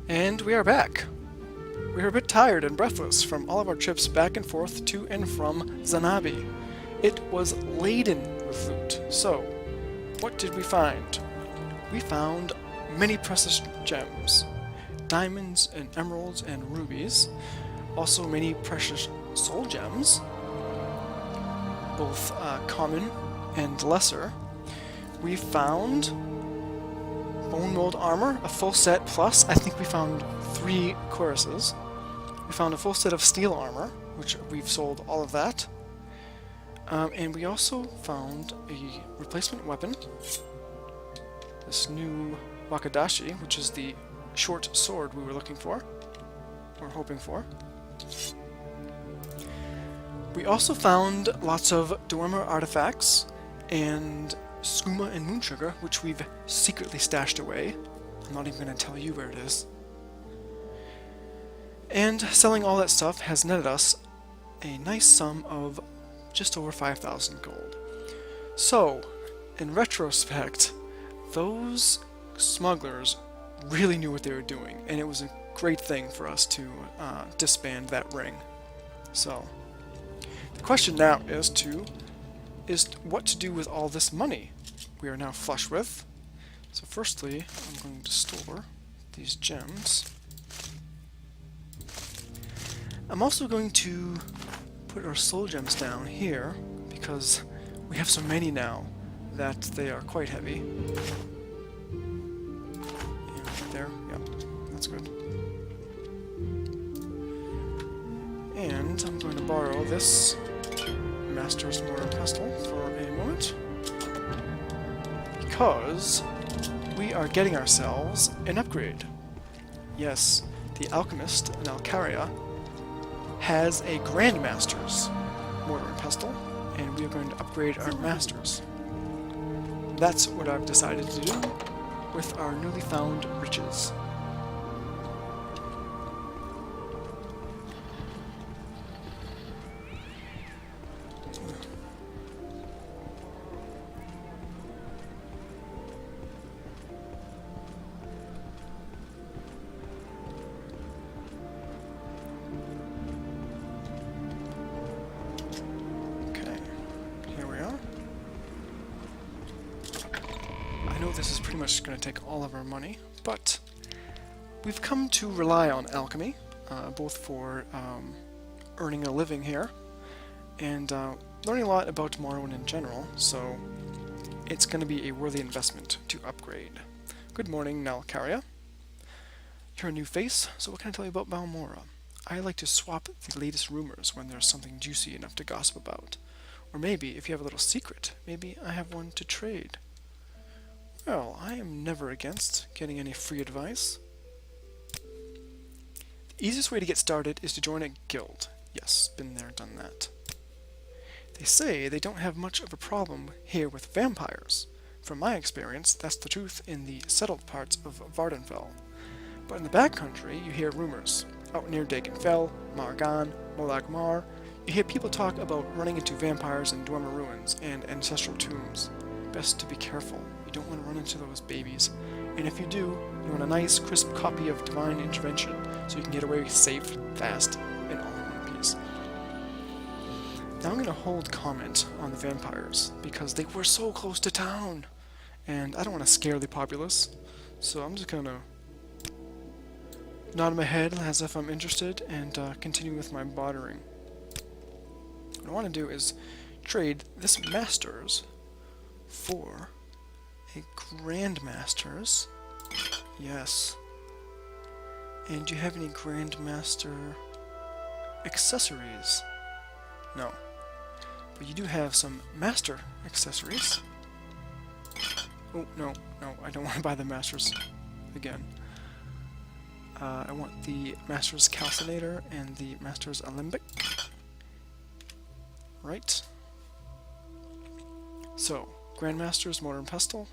And we are back. We are a bit tired and breathless from all of our trips back and forth to and from Zanabi. It was laden with loot. So, what did we find? We found many precious gems, diamonds and emeralds and rubies, also many precious soul gems, both common and lesser. We found bone mold armor, a full set, plus I think we found 3 cuirasses. We found a full set of steel armor, which we've sold all of that. And we also found a replacement weapon, this new wakadashi, which is the short sword we were looking for, or hoping for. We also found lots of Dwemer artifacts and skooma and moon sugar, which we've secretly stashed away. I'm not even going to tell you where it is. And selling all that stuff has netted us a nice sum of just over 5,000 gold. So, in retrospect, those smugglers really knew what they were doing, and it was a great thing for us to disband that ring. So, the question now is what to do with all this money we are now flush with. So firstly, I'm going to store these gems. I'm also going to put our soul gems down here, because we have so many now that they are quite heavy. And right there, yep, that's good. And I'm going to borrow this Master's Mortar and Pestle for a moment, because we are getting ourselves an upgrade. Yes, the Alchemist in Alcaria has a Grandmaster's Mortar and Pestle, and we are going to upgrade our Masters. That's what I've decided to do with our newly found riches. I know this is pretty much going to take all of our money, but we've come to rely on alchemy, both for earning a living here and learning a lot about Morrowind in general, so it's going to be a worthy investment to upgrade. Good morning, Nalcaria. You're a new face, so what can I tell you about Balmora? I like to swap the latest rumors when there's something juicy enough to gossip about. Or maybe, if you have a little secret, maybe I have one to trade. Well, I am never against getting any free advice. The easiest way to get started is to join a guild. Yes, been there, done that. They say they don't have much of a problem here with vampires. From my experience, that's the truth in the settled parts of Vardenfell. But in the backcountry, you hear rumors. Out near Dagenfell, Margan, Molag Mar, you hear people talk about running into vampires in Dwemer ruins and ancestral tombs. Best to be careful. You don't want to run into those babies. And if you do, you want a nice, crisp copy of Divine Intervention so you can get away safe, fast, and all in one piece. Now I'm going to hold comment on the vampires, because they were so close to town, and I don't want to scare the populace, so I'm just going to nod my head as if I'm interested and continue with my bartering. What I want to do is trade this Masters for a Grandmaster's. Yes. And do you have any Grandmaster accessories? No. But you do have some Master accessories. Oh, no, I don't want to buy the Masters again. I want the Master's Calcinator and the Master's Alembic. Right. So, Grandmaster's Mortar and Pestle,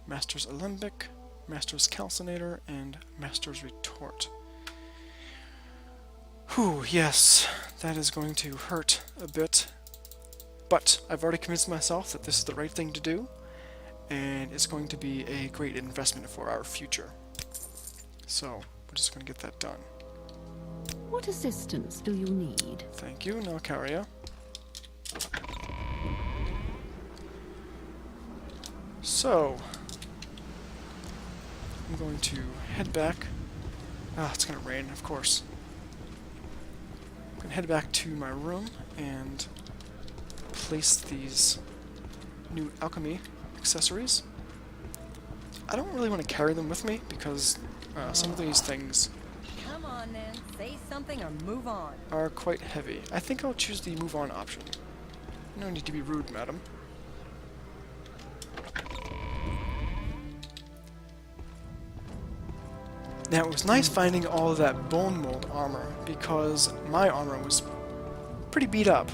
Master's Alembic, Master's Calcinator, and Master's Retort. Whew, yes, that is going to hurt a bit. But I've already convinced myself that this is the right thing to do, and it's going to be a great investment for our future. So, we're just going to get that done. What assistance do you need? Thank you, Nalcaria. So, I'm going to head back. Ah, it's going to rain, of course. I'm going to head back to my room and place these new alchemy accessories. I don't really want to carry them with me because some of these things Come on then, say something or move on. are quite heavy. I think I'll choose the move on option. No need to be rude, madam. Now, it was nice finding all of that bone mold armor because my armor was pretty beat up.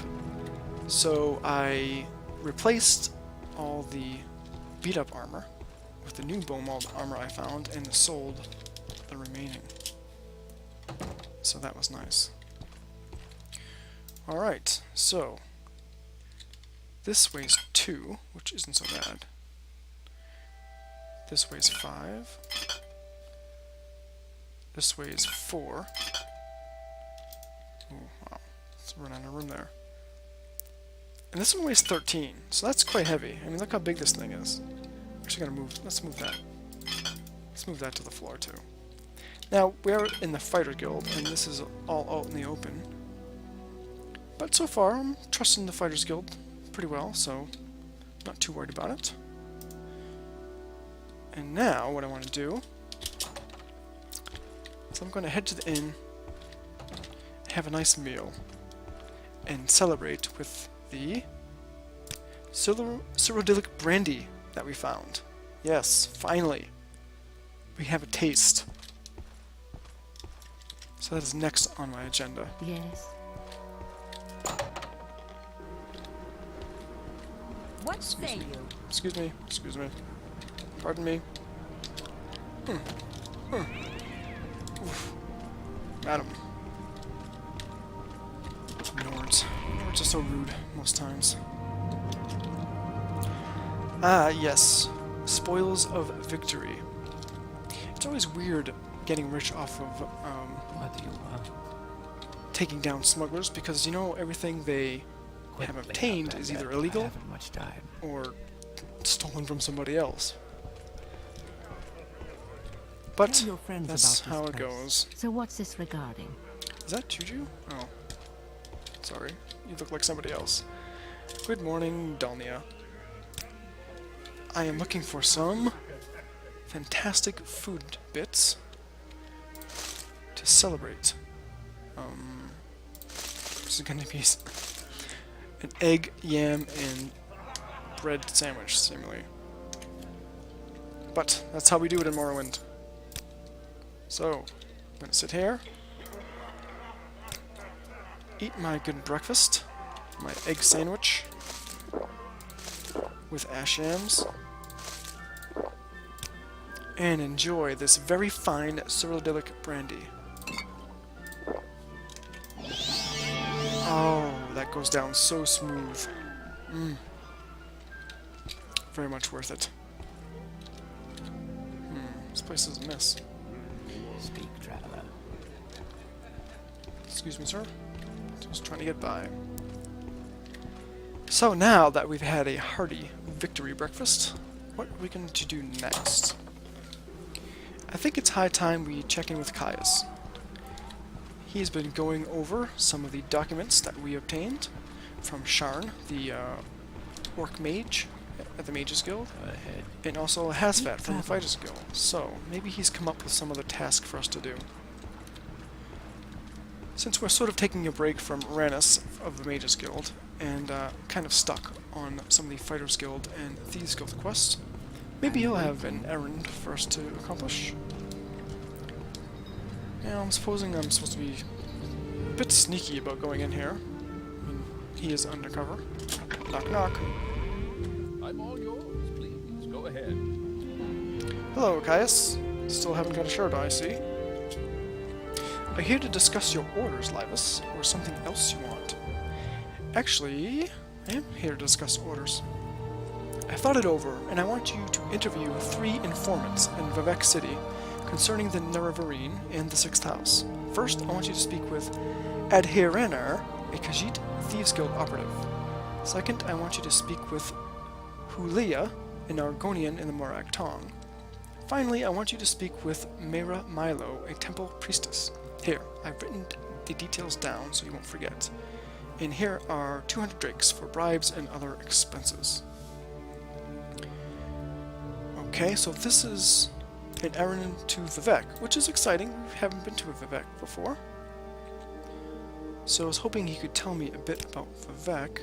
So I replaced all the beat up armor with the new bone mold armor I found and sold the remaining. So that was nice. Alright, so this weighs 2, which isn't so bad. This weighs 5. This weighs 4. Oh, wow. Let's run out of room there. And this one weighs 13, so that's quite heavy. I mean, look how big this thing is. Actually, gotta move. Let's move that. Let's move that to the floor, too. Now, we're in the Fighter Guild, and this is all out in the open. But so far, I'm trusting the Fighters Guild pretty well, so not too worried about it. And now, what I want to do is I'm going to head to the inn, have a nice meal, and celebrate with the Cyrodiilic brandy that we found. Yes, finally, we have a taste. So that is next on my agenda. Yes. What say you? Excuse me, pardon me. Oof. Madam. Nords. Nords are so rude most times. Ah, yes. Spoils of victory. It's always weird getting rich off of What do you want? taking down smugglers because, you know, everything they have obtained is either illegal I haven't much time. or stolen from somebody else. But Tell your friends that's about how this it place. goes. So what's this regarding? Is that Juju? Oh. Sorry. You look like somebody else. Good morning, Dalnia. I am looking for some fantastic food bits to celebrate. This is gonna be an egg, yam, and bread sandwich, seemingly. But that's how we do it in Morrowind. So, I'm gonna sit here, eat my good breakfast, my egg sandwich with ash yams, and enjoy this very fine Cyrodiilic brandy. Oh, that goes down so smooth. Very much worth it. This place is a mess. Speak, traveler. Excuse me, sir. Just trying to get by. So now that we've had a hearty victory breakfast, what are we going to do next? I think it's high time we check in with Caius. He's been going over some of the documents that we obtained from Sharn, the orc mage at the Mages Guild, Go ahead. and also Hasvat from the Fighters Guild. So maybe he's come up with some other task for us to do. Since we're sort of taking a break from Ranus of the Mages Guild, and kind of stuck on some of the Fighters Guild and Thieves Guild quests, maybe he'll have an errand for us to accomplish. Now, I'm supposing I'm supposed to be a bit sneaky about going in here. I mean, he is undercover. Knock, knock. I'm all yours, please. Go ahead. Hello, Caius. Still haven't got a shirt, I see. I'm here to discuss your orders, Laevus, or something else you want. Actually, I am here to discuss orders. I thought it over, and I want you to interview 3 informants in Vivek City concerning the Nerevarine in the 6th house. First, I want you to speak with Adhiraner, a Khajiit Thieves Guild operative. Second, I want you to speak with Hulia, an Argonian in the Morag Tong. Finally, I want you to speak with Mera Milo, a temple priestess. Here, I've written the details down so you won't forget. And here are 200 drakes for bribes and other expenses. Okay, so this is an errand to Vivek, which is exciting. We haven't been to Vivek before. So I was hoping he could tell me a bit about Vivek.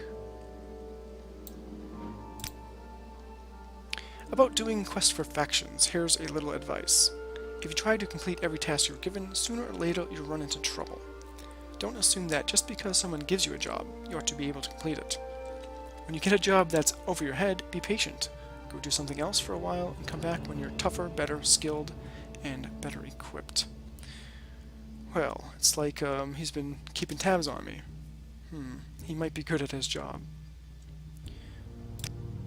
About doing quests for factions, here's a little advice. If you try to complete every task you're given, sooner or later you'll run into trouble. Don't assume that just because someone gives you a job, you ought to be able to complete it. When you get a job that's over your head, be patient. Go do something else for a while and come back when you're tougher, better skilled, and better equipped. Well, it's like he's been keeping tabs on me. He might be good at his job.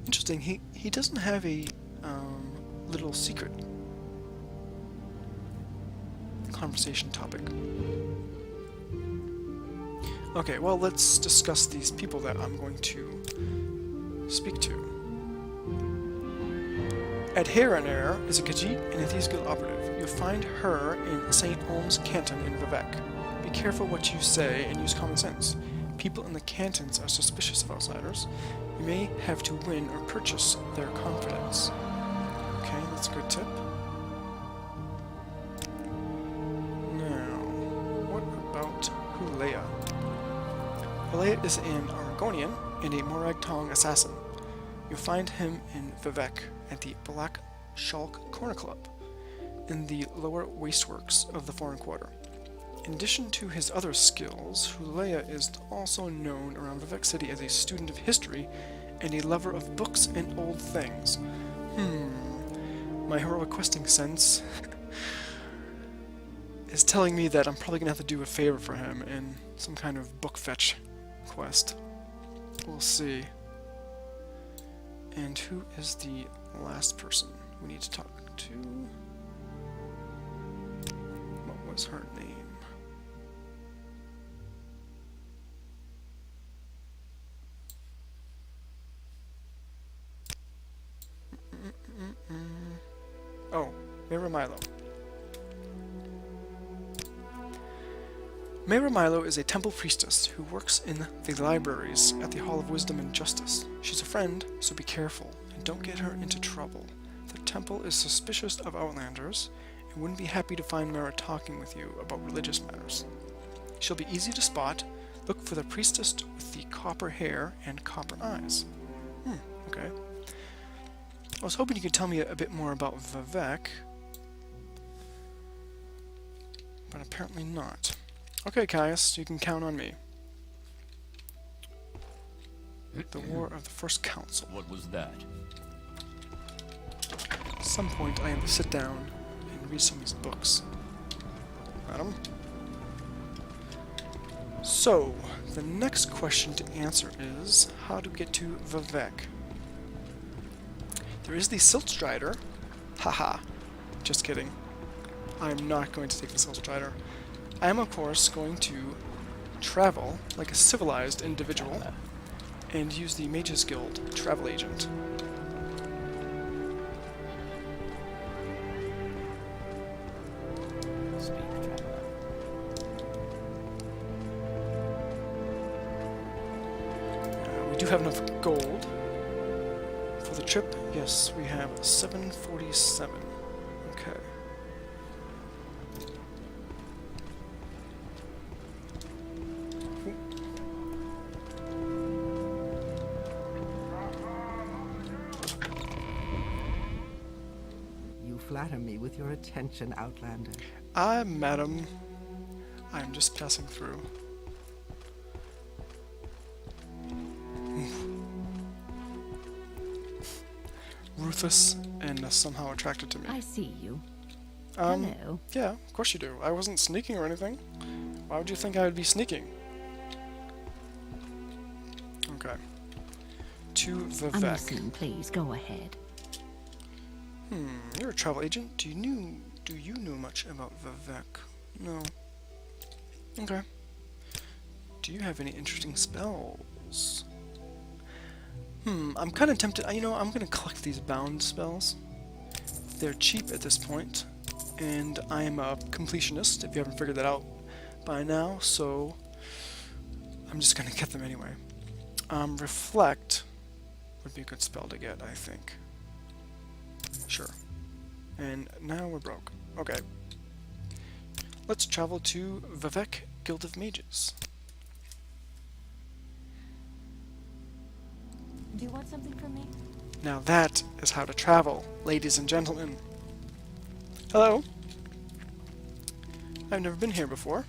Interesting, he doesn't have a little secret conversation topic. Okay, well, let's discuss these people that I'm going to speak to. Adhiraner is a Khajiit and a Thieves Guild operative. You'll find her in St. Olm's Canton in Vivek. Be careful what you say and use common sense. People in the cantons are suspicious of outsiders. You may have to win or purchase their confidence. Okay, that's a good tip. Now, what about Hulea? Hulea is an Argonian and a Morag Tong assassin. You'll find him in Vivek at the Black Shulk Corner Club, in the lower wasteworks of the Foreign Quarter. In addition to his other skills, Hulea is also known around Vivek City as a student of history and a lover of books and old things. My heroic questing sense is telling me that I'm probably going to have to do a favor for him in some kind of book fetch quest. We'll see. And who is the last person we need to talk to? What was her name? Oh, Mera Milo. Mera Milo is a temple priestess who works in the libraries at the Hall of Wisdom and Justice. She's a friend, so be careful and don't get her into trouble. The temple is suspicious of outlanders and wouldn't be happy to find Mera talking with you about religious matters. She'll be easy to spot. Look for the priestess with the copper hair and copper eyes. Okay. I was hoping you could tell me a bit more about Vivek, but apparently not. Okay, Caius, you can count on me. The War of the First Council. What was that? At some point, I have to sit down and read some of these books. Madam? So, the next question to answer is, how to get to Vivek? There is the Siltstrider. Haha. Just kidding. I am not going to take the Siltstrider. I am, of course, going to travel like a civilized individual and use the Mages Guild travel agent. Speak, traveler. We do have enough gold for the trip. Yes, we have 747. Okay. You flatter me with your attention, Outlander. Madam, I'm just passing through. Ruthless and somehow attracted to me. I see you. Hello. Yeah, of course you do. I wasn't sneaking or anything. Why would you think I would be sneaking? Okay. To I'm Vivek. listening, please. Go ahead. You're a travel agent. Do you Do you know much about Vivek? No. Okay. Do you have any interesting spells? I'm kind of tempted. You know, I'm going to collect these bound spells. They're cheap at this point, and I am a completionist, if you haven't figured that out by now, so I'm just going to get them anyway. Reflect would be a good spell to get, I think. Sure. And now we're broke. Okay. Let's travel to Vivek Guild of Mages. Do you want something from me? Now that is how to travel, ladies and gentlemen. Hello. I've never been here before.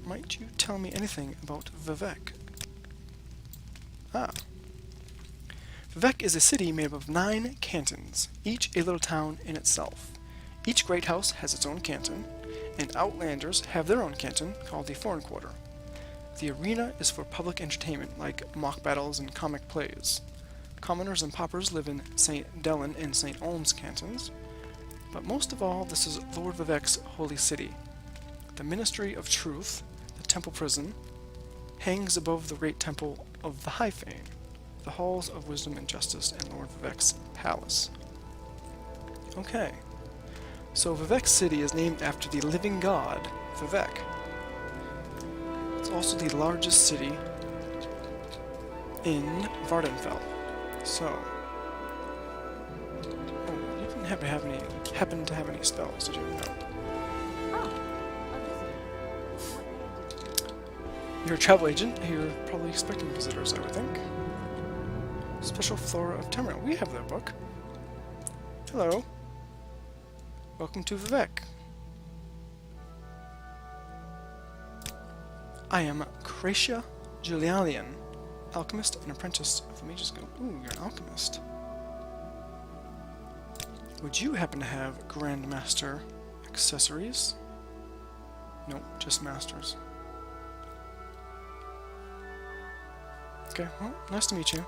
Might you tell me anything about Vivek? Ah. Vivek is a city made up of 9 cantons, each a little town in itself. Each great house has its own canton, and outlanders have their own canton called the Foreign Quarter. The arena is for public entertainment like mock battles and comic plays. Commoners and paupers live in St. Delen and St. Olm's cantons, but most of all this is Lord Vivek's holy city. The Ministry of Truth, the Temple Prison, hangs above the great temple of the High Fane, the halls of wisdom and justice, and Lord Vivek's palace. Okay, so Vivek City is named after the living god, Vivek. It's also the largest city in Vardenfell. So, you didn't happen to have any spells, did you? No. Oh, a visitor. What may I do? You're a travel agent. You're probably expecting visitors, I would think. Special Flora of Tamriel. We have that book. Hello. Welcome to Vivek. I am Cratia Julialian, alchemist and apprentice of the Mages Guild. Ooh, you're an alchemist. Would you happen to have Grandmaster accessories? Nope, just masters. Okay, well, nice to meet you.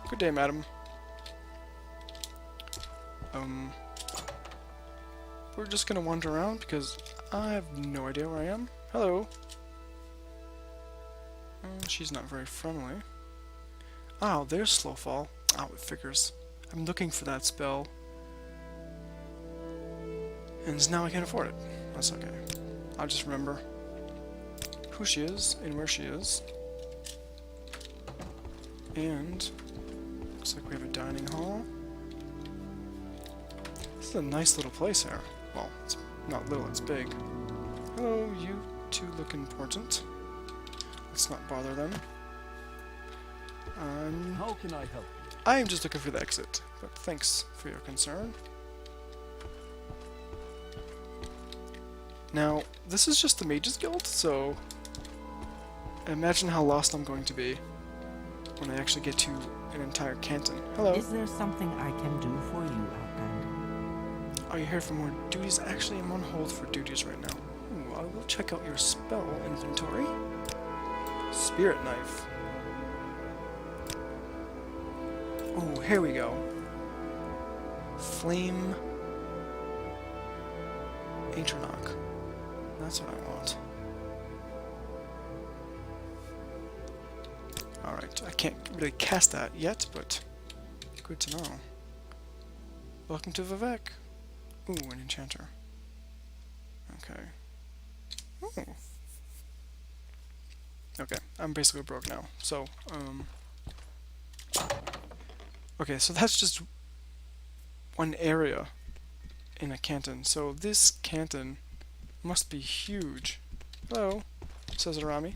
Good day, madam. We're just gonna wander around because I have no idea where I am. Hello. She's not very friendly. Oh, there's Slowfall. Oh, it figures. I'm looking for that spell. And now I can't afford it. That's okay. I'll just remember who she is and where she is. And looks like we have a dining hall. This is a nice little place here. Well, it's not little, it's big. Hello, you two look important. Let's not bother them. How can I help you? I am just looking for the exit, but thanks for your concern. Now, this is just the Mages Guild, so imagine how lost I'm going to be when I actually get to an entire canton. Hello. Is there something I can do for you, Outlander? Are you here for more duties? Actually, I'm on hold for duties right now. Ooh, I will check out your spell inventory. Spirit Knife. Oh, here we go. Flame Atronach. That's what I want. Alright, I can't really cast that yet, but good to know. Welcome to Vivek. Ooh, an enchanter. Okay. Ooh. Okay, I'm basically broke now. So, okay, so that's just one area in a canton. So this canton must be huge. Hello, says Arami.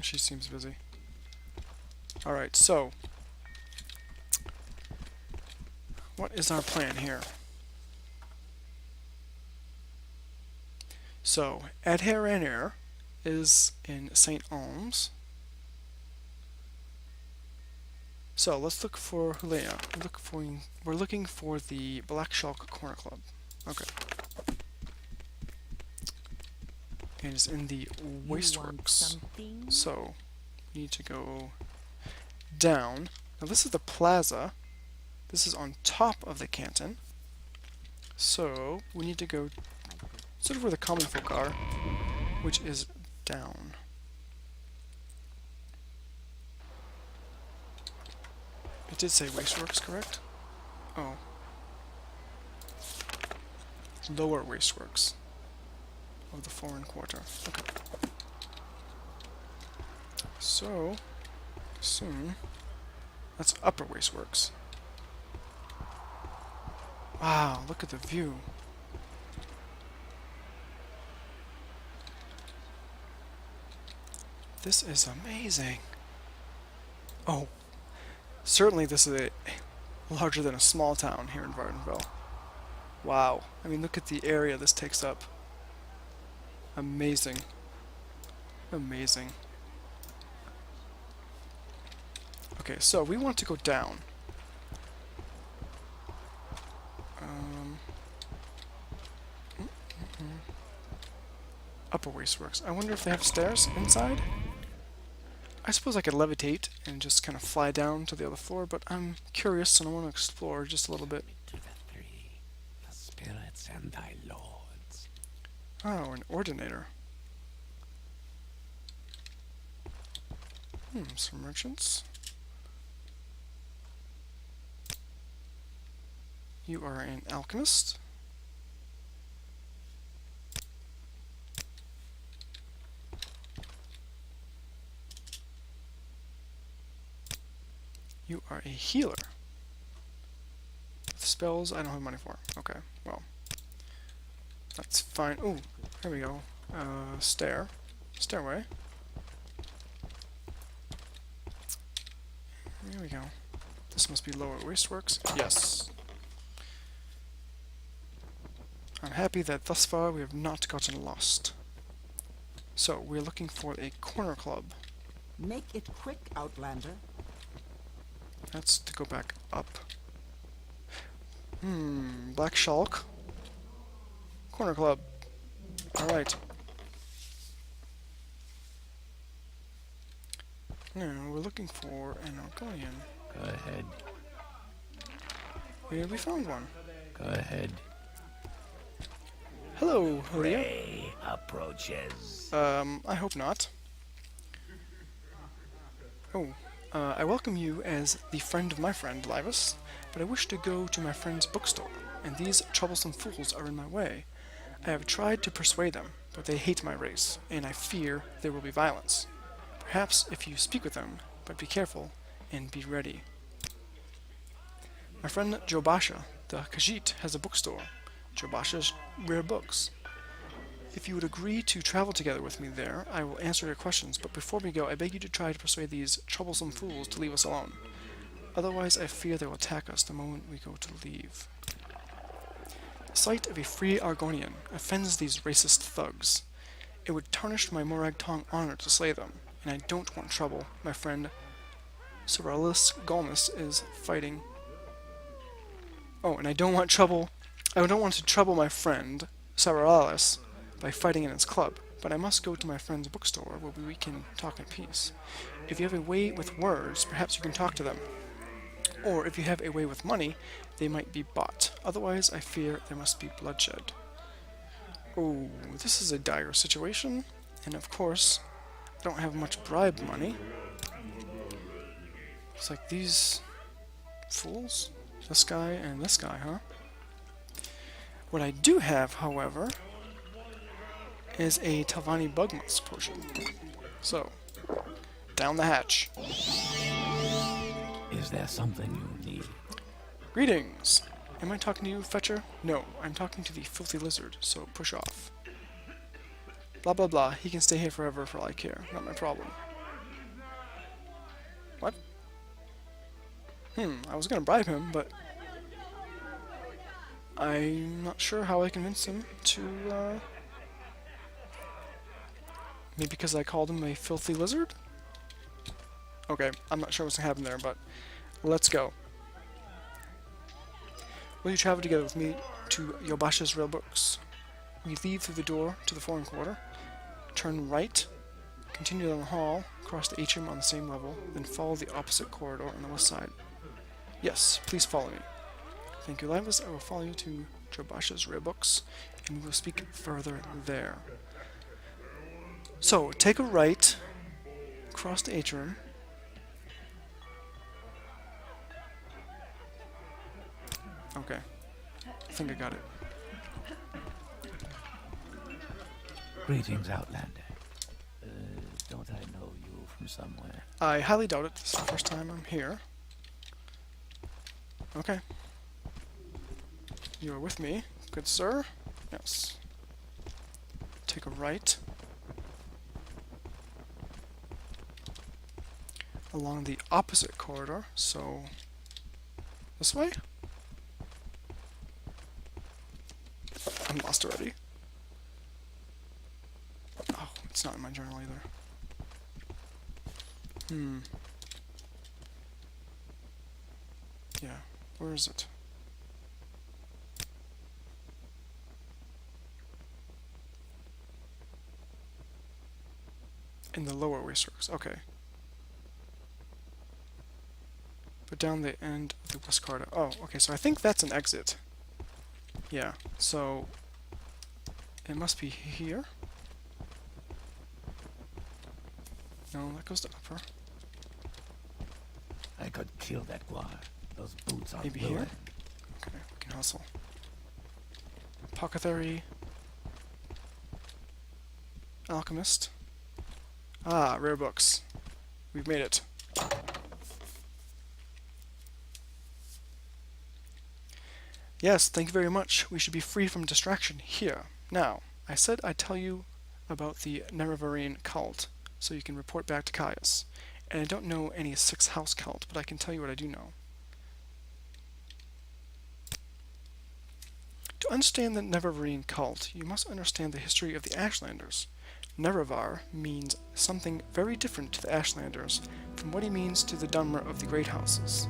She seems busy. Alright, so what is our plan here? So, Adherenir is in St. Olm's. So, let's look for Hulea. We're looking for the Black Shulk Corner Club. Okay. It is in the Wasteworks. So, we need to go down. Now this is the plaza This is on top of the canton. So we need to go sort of where the common folk are, which is down. It did say wasteworks, correct? Oh. Lower wasteworks of the foreign quarter. Okay. So, soon, that's upper wasteworks. Wow, look at the view. This is amazing. Oh, certainly this is larger than a small town here in Vardenville. Wow. I mean, look at the area this takes up. Amazing. Amazing. Okay, so we want to go down. Upper Wasteworks. I wonder if they have stairs inside? I suppose I could levitate and just kind of fly down to the other floor, but I'm curious and I want to explore just a little bit. To the three, the spirits and thy lords. Oh, an ordinator. Some merchants. You are an alchemist. You are a healer. With spells I don't have money for. Okay, well. That's fine. Ooh, here we go. Stairway. Here we go. This must be lower wasteworks. Yes. I'm happy that thus far we have not gotten lost. So, we're looking for a corner club. Make it quick, Outlander. That's to go back up. Black Shulk. Corner club. Alright. Now, we're looking for an Argonian. Go ahead. We found one. Go ahead. Hello, Leah. Prey approaches. I hope not. Oh, I welcome you as the friend of my friend, Laevus, but I wish to go to my friend's bookstore, and these troublesome fools are in my way. I have tried to persuade them, but they hate my race, and I fear there will be violence. Perhaps if you speak with them, but be careful, and be ready. My friend Jobasha, the Khajiit, has a bookstore, Jobasha's Rare Books. If you would agree to travel together with me there, I will answer your questions, but before we go, I beg you to try to persuade these troublesome fools to leave us alone. Otherwise, I fear they will attack us the moment we go to leave. The sight of a free Argonian offends these racist thugs. It would tarnish my Morag Tong honor to slay them, and I don't want trouble. My friend Caerulus Galmus is fighting. Oh, and I don't want trouble. I don't want to trouble my friend Caerulus by fighting in his club, but I must go to my friend's bookstore where we can talk in peace. If you have a way with words, perhaps you can talk to them. Or if you have a way with money, they might be bought. Otherwise, I fear there must be bloodshed. Oh, this is a dire situation, and of course, I don't have much bribe money. It's like these fools, this guy and this guy, huh? What I do have, however, is a Talvani Bugmusk potion. So, down the hatch. Is there something you need? Greetings! Am I talking to you, Fetcher? No, I'm talking to the filthy lizard, so push off. Blah blah blah, he can stay here forever for all I care, not my problem. What? I was gonna bribe him, but I'm not sure how I convinced him to, maybe because I called him a filthy lizard? Okay, I'm not sure what's gonna happen there, but let's go. Will you travel together with me to Yobasha's Real Books? We leave through the door to the foreign quarter, turn right, continue down the hall, cross the atrium on the same level, then follow the opposite corridor on the west side. Yes, please follow me. Thank you, Laevus. I will follow you to Jobash's rare books, and we will speak further there. So, take a right, cross the atrium. Okay. I think I got it. Greetings, Outlander. Don't I know you from somewhere? I highly doubt it. This is the first time I'm here. Okay. You are with me, good sir. Yes. Take a right. Along the opposite corridor, so... this way? I'm lost already. Oh, it's not in my journal either. Yeah, where is it? In the lower way circles, okay. But down the end of the west corridor. Oh, okay, so I think that's an exit. Yeah, so it must be here. No, that goes to upper. I could kill that guar. Those boots are Maybe ruined. here? Okay, we can hustle. Apothecary. Alchemist. Ah, rare books. We've made it. Yes, thank you very much. We should be free from distraction here. Now, I said I'd tell you about the Nerevarine cult, so you can report back to Caius. And I don't know any sixth house cult, but I can tell you what I do know. To understand the Nerevarine cult, you must understand the history of the Ashlanders. Nerevar means something very different to the Ashlanders from what he means to the Dunmer of the Great Houses.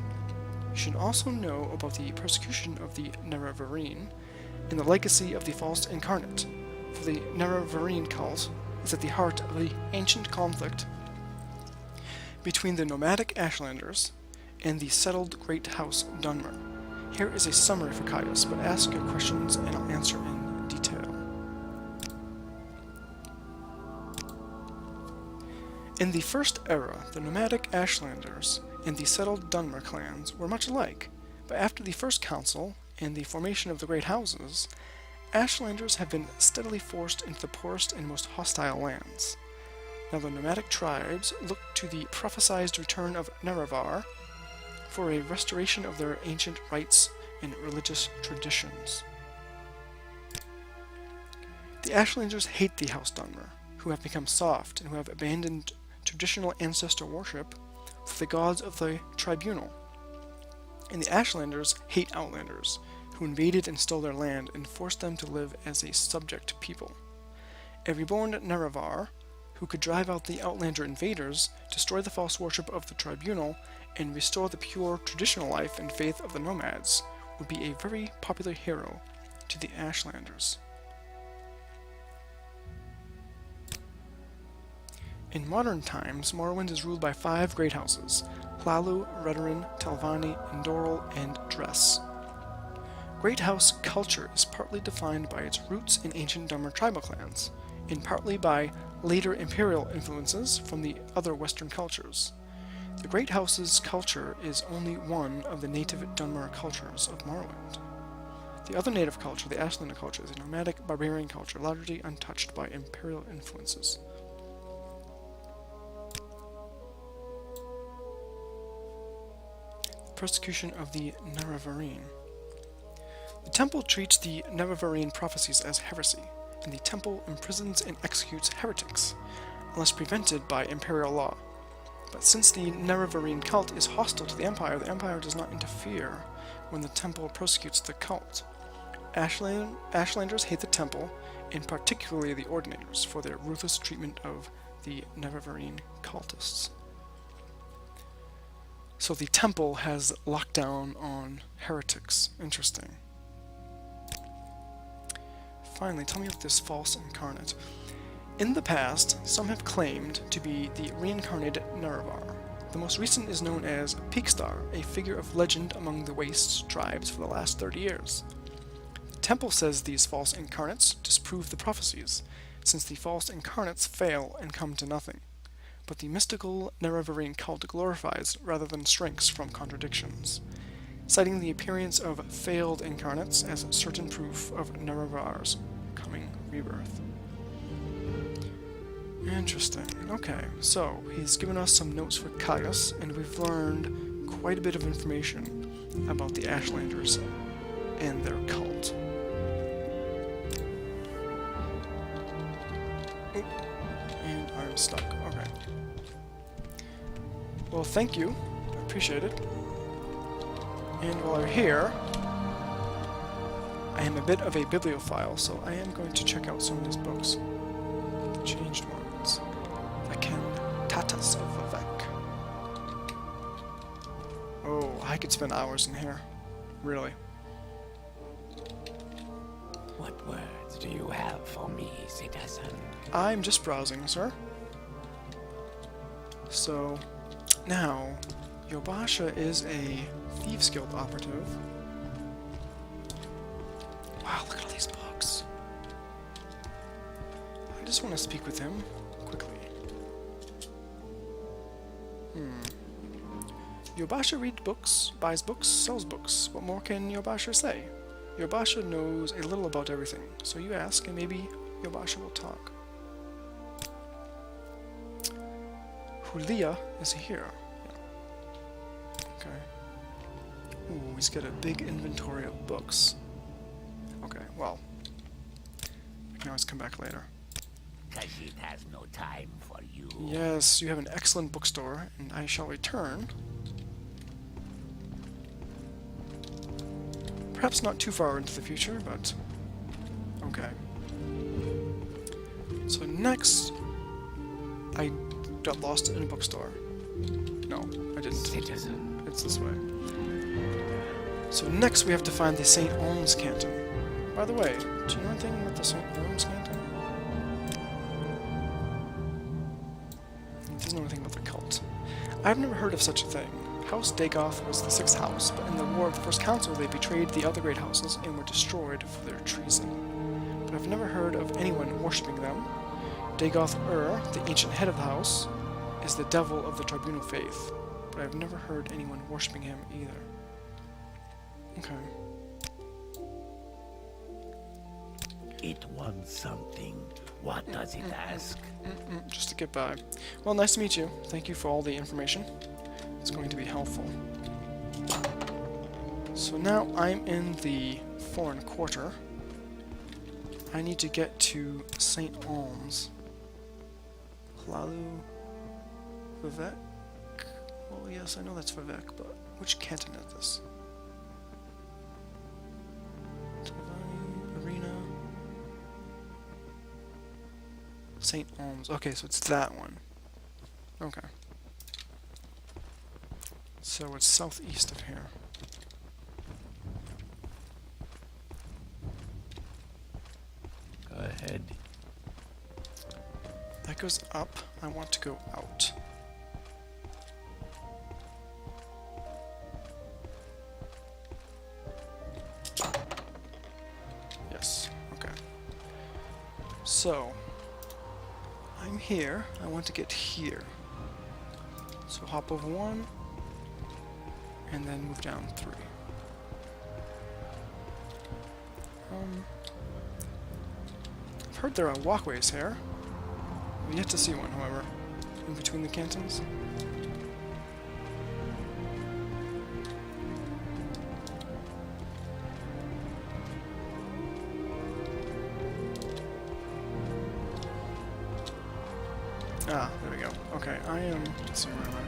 You should also know about the persecution of the Nerevarine and the legacy of the false incarnate, for the Nerevarine cult is at the heart of the ancient conflict between the nomadic Ashlanders and the settled Great House Dunmer. Here is a summary for Caius, but ask your questions and I'll answer in detail. In the First Era, the nomadic Ashlanders and the settled Dunmer clans were much alike, but after the First Council and the formation of the Great Houses, Ashlanders have been steadily forced into the poorest and most hostile lands. Now the nomadic tribes look to the prophesied return of Nerevar for a restoration of their ancient rites and religious traditions. The Ashlanders hate the House Dunmer, who have become soft and who have abandoned traditional ancestor worship for the gods of the tribunal. And the Ashlanders hate Outlanders, who invaded and stole their land and forced them to live as a subject people. A reborn Nerevar, who could drive out the Outlander invaders, destroy the false worship of the tribunal, and restore the pure traditional life and faith of the nomads, would be a very popular hero to the Ashlanders. In modern times, Morrowind is ruled by 5 great houses: Hlalu, Redoran, Telvanni, Indoril, and Dress. Great House culture is partly defined by its roots in ancient Dunmer tribal clans, and partly by later imperial influences from the other Western cultures. The Great House's culture is only one of the native Dunmer cultures of Morrowind. The other native culture, the Ashlander culture, is a nomadic barbarian culture largely untouched by imperial influences. Persecution of the Nerevarine. The Temple treats the Nerevarine prophecies as heresy, and the Temple imprisons and executes heretics, unless prevented by imperial law. But since the Nerevarine cult is hostile to the Empire does not interfere when the Temple persecutes the cult. Ashlanders hate the Temple, and particularly the Ordinators, for their ruthless treatment of the Nerevarine cultists. So the Temple has lockdown on heretics. Interesting. Finally, tell me about this false incarnate. In the past, some have claimed to be the reincarnated Nerevar, The most recent is known as Peakstar, a figure of legend among the Waste tribes for the last 30 years. The temple says these false incarnates disprove the prophecies, since the false incarnates fail and come to nothing. But the mystical Nerevarine cult glorifies rather than shrinks from contradictions, citing the appearance of failed incarnates as certain proof of Nerevar's coming rebirth. Interesting. Okay, so he's given us some notes for Caius, and we've learned quite a bit of information about the Ashlanders and their cult. Oh, and I'm stuck. Okay. Well, thank you. I appreciate it. And while we're here, I am a bit of a bibliophile, so I am going to check out some of these books. The changed ones. The Cantatas of Vivek. Oh, I could spend hours in here. Really. What words do you have for me, citizen? I'm just browsing, sir. So, now, Yobasha is a Thieves Guild operative. Wow, look at all these books. I just want to speak with him quickly. Yobasha reads books, buys books, sells books. What more can Yobasha say? Yobasha knows a little about everything, so you ask and maybe Yobasha will talk. Julia is here. Yeah. Okay. Ooh, he's got a big inventory of books. Okay, well, I can always come back later. Khajiit has no time for you. Yes, you have an excellent bookstore, and I shall return. Perhaps not too far into the future, but okay. So next, I got lost in a bookstore. No, I didn't. Citizen. It's this way. So next we have to find the St. Olm's Canton. By the way, do you know anything about the St. Olm's Canton? He doesn't know anything about the cult. I've never heard of such a thing. House Dagoth was the sixth house, but in the War of the First Council they betrayed the other great houses and were destroyed for their treason. But I've never heard of anyone worshipping them. Dagoth-ur, the ancient head of the house, is the devil of the tribunal faith, but I've never heard anyone worshipping him either. Okay. It wants something. What does it ask? Just to get by. Well, nice to meet you. Thank you for all the information. It's going to be helpful. So now I'm in the foreign quarter. I need to get to St. Olm's. Hlalu Vivek? Well, yes, I know that's Vivek, but which canton is this? Tavani, Arena. St. Olm's. Okay, so it's that one. Okay. So it's southeast of here. Go ahead. That goes up. I want to go out. Yes. Okay. So I'm here. I want to get here. So hop over one, and then move down 3. I've heard there are walkways here. I've yet to see one, however, in between the cantons. Ah, there we go. Okay, I am... Let's see, where am I?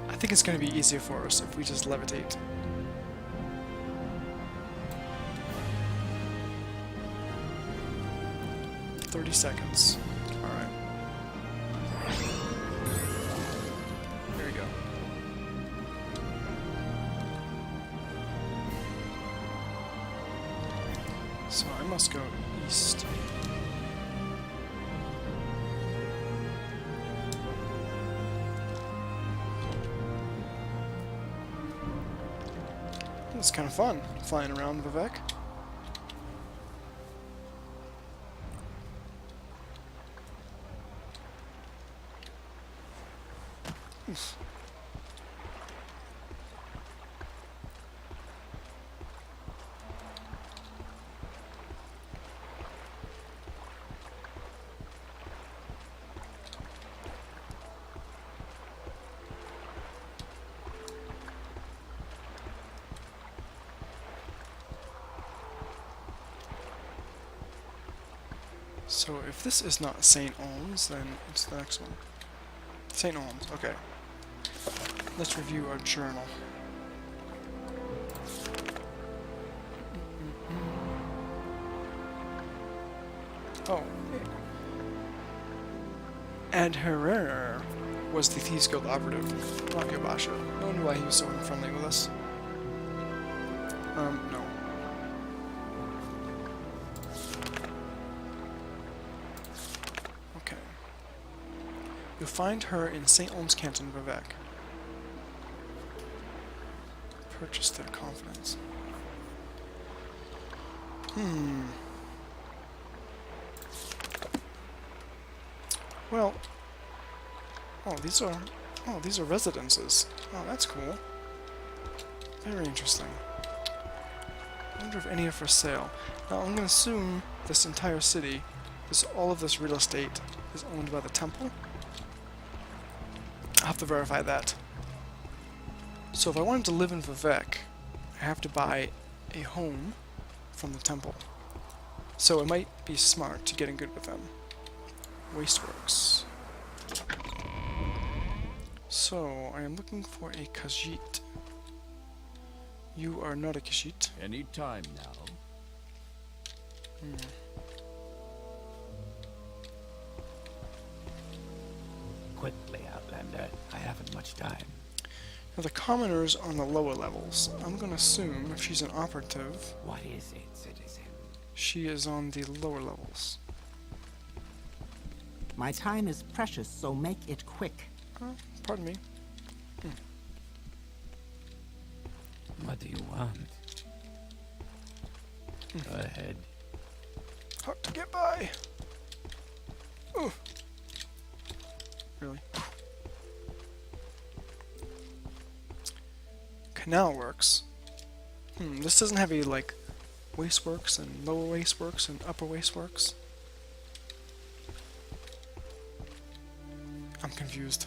I think it's going to be easier for us if we just levitate. "30 seconds. Alright. There we go. So I must go east. It's kind of fun, flying around Vivek. Oof. So if this is not St. Olms, then it's the next one. St. Olms, okay. Let's review our journal. Oh. Adherer was the Thieves Guild operative, not Yobasha. No wonder why he was so unfriendly with us. No. Okay. You'll find her in St. Olms Canton, Vivek. Purchase their confidence. Well, these are residences. Oh, that's cool. Very interesting. I wonder if any are for sale. Now, I'm going to assume this entire city, all of this real estate, is owned by the temple. I'll have to verify that. So if I wanted to live in Vivek, I have to buy a home from the temple. So it might be smart to get in good with them. Wasteworks. So, I am looking for a Khajiit. You are not a Khajiit. Any time now. Quickly, Outlander. I haven't much time. Now the commoners on the lower levels. I'm gonna assume if she's an operative, What is it, citizen? she is on the lower levels. My time is precious, so make it quick. Pardon me. What do you want? Go ahead. Hard to get by. Ooh. Really? Canal works. This doesn't have a, like, wasteworks and lower wasteworks and upper wasteworks. I'm confused.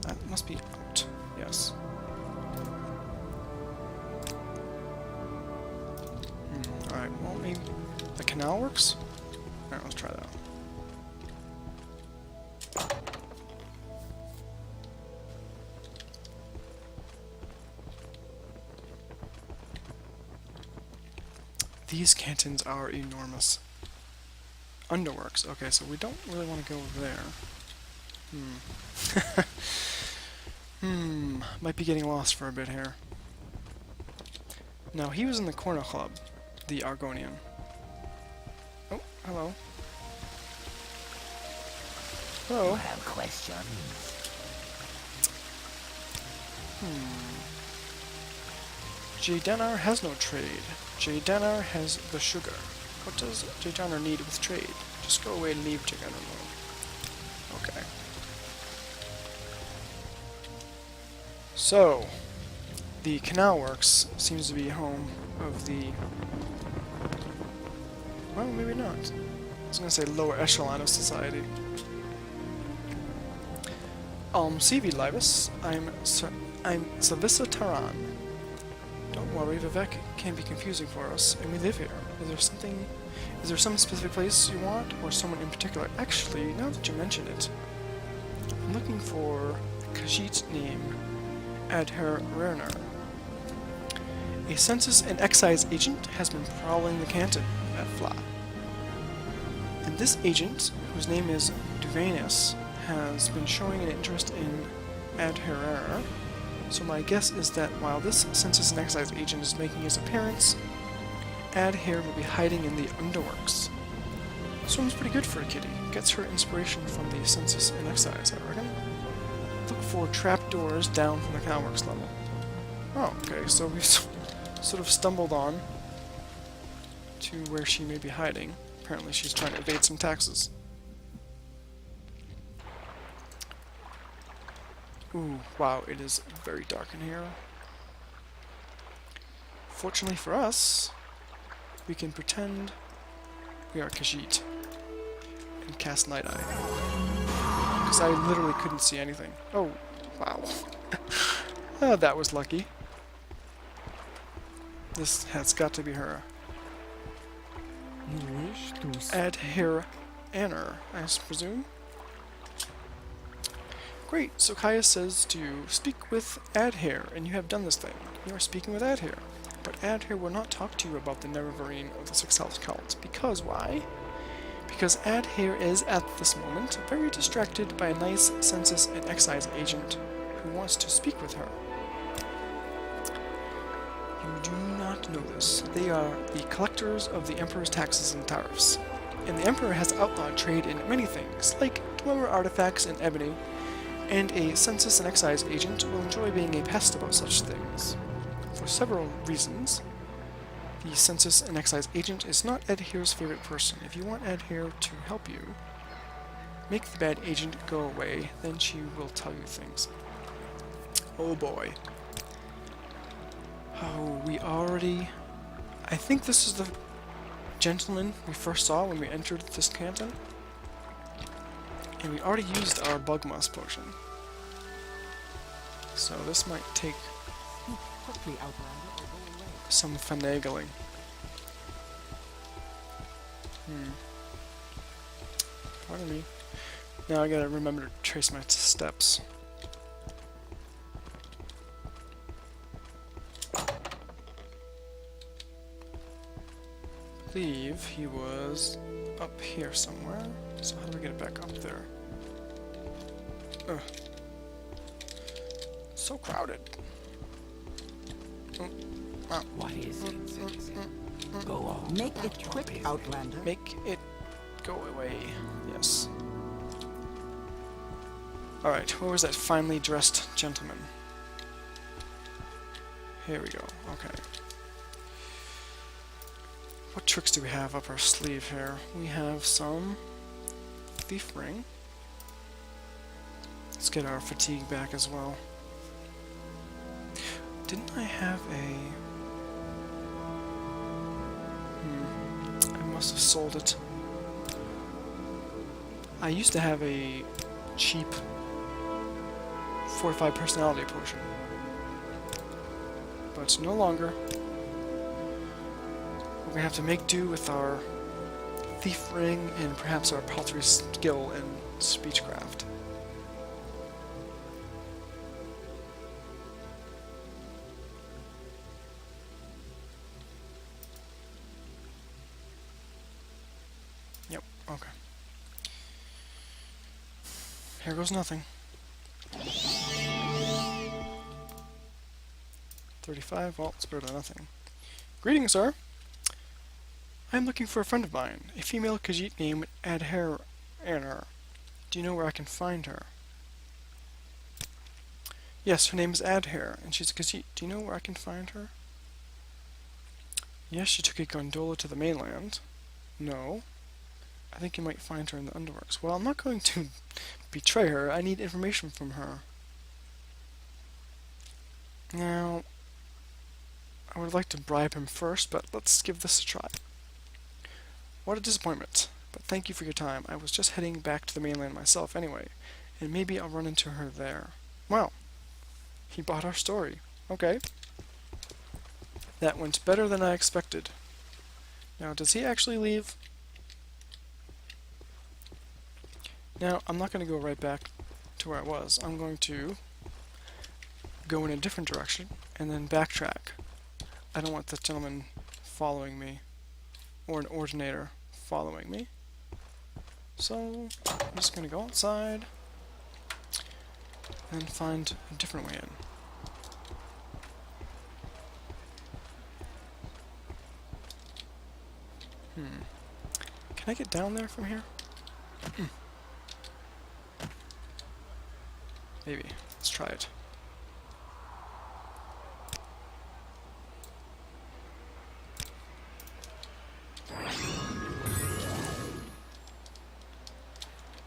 That must be out. Yes. Alright, well, maybe the canal works? Alright, let's try that. These cantons are enormous. Underworks. Okay, so we don't really want to go there. Might be getting lost for a bit here. Now, he was in the Corner Club, the Argonian. Oh, hello. Hello. You have questions? Jaydanar has no trade. Jaydanar has the sugar. What does Jaydanar need with trade? Just go away and leave Jaydanar. Okay. So, the Canal Works seems to be home of the... Well, maybe not. I was going to say lower echelon of society. CV Laevus, I'm Savissa Taran. Don't worry, Vivek can be confusing for us, and we live here. Is there some specific place you want, or someone in particular? Actually, now that you mention it, I'm looking for Khajiit's name, Adherer. A census and excise agent has been prowling the canton at Fla. And this agent, whose name is Duvanus, has been showing an interest in Adherer. So my guess is that while this census and excise agent is making his appearance, Ad here will be hiding in the underworks. Swims pretty good for a kitty. Gets her inspiration from the census and excise, I reckon. Look for trapdoors down from the Caerulus level. Oh, okay, so we've sort of stumbled on to where she may be hiding. Apparently she's trying to evade some taxes. Ooh, wow, it is very dark in here. Fortunately for us, we can pretend we are Khajiit and cast Night Eye. Because I literally couldn't see anything. Oh, wow. Oh, that was lucky. This has got to be her. You wish to Add here Anner, I presume. Great, so Kaya says to speak with Adhere, and you have done this thing. You are speaking with Adhere. But Adhere will not talk to you about the Nerevarine of the Six House Cult. Because why? Because Adhere is, at this moment, very distracted by a nice census and excise agent who wants to speak with her. You do not know this. They are the collectors of the Emperor's taxes and tariffs. And the Emperor has outlawed trade in many things, like dweller artifacts and ebony, and a census and excise agent will enjoy being a pest about such things. For several reasons, the census and excise agent is not Adhere's favorite person. If you want Adhere to help you, make the bad agent go away, then she will tell you things. Oh boy. Oh, we already... I think this is the gentleman we first saw when we entered this canton. And we already used our bug moss potion. So this might take quickly, Outlander, or go away. some finagling. Pardon me. Now I gotta remember to trace my steps. I believe he was up here somewhere. So how do we get back up there? Ugh. So crowded. Oh. Ah. What is it, citizen? Go on. Make about it your quick, business. Outlander. Make it go away. Yes. Alright, where was that finely dressed gentleman? Here we go. Okay. What tricks do we have up our sleeve here? We have some thief ring. Let's get our fatigue back as well. Didn't I have a... I must have sold it. I used to have a cheap fortified personality potion. But no longer. We're gonna have to make do with our thief ring and perhaps our paltry skill in speechcraft. Yep, okay. Here goes nothing. 35, well, it's better than nothing. Greetings, sir. I am looking for a friend of mine, a female Khajiit named Adher Anner. Do you know where I can find her? Yes, her name is Adher, and she's a Khajiit. Do you know where I can find her? Yes, she took a gondola to the mainland. No. I think you might find her in the underworks. Well, I'm not going to betray her. I need information from her. Now, I would like to bribe him first, but let's give this a try. What a disappointment, but thank you for your time. I was just heading back to the mainland myself anyway, and maybe I'll run into her there. Well, he bought our story. Okay. That went better than I expected. Now, does he actually leave? Now, I'm not going to go right back to where I was. I'm going to go in a different direction and then backtrack. I don't want this gentleman following me, or an ordinator following me. So, I'm just going to go outside and find a different way in. Can I get down there from here? Maybe. Let's try it.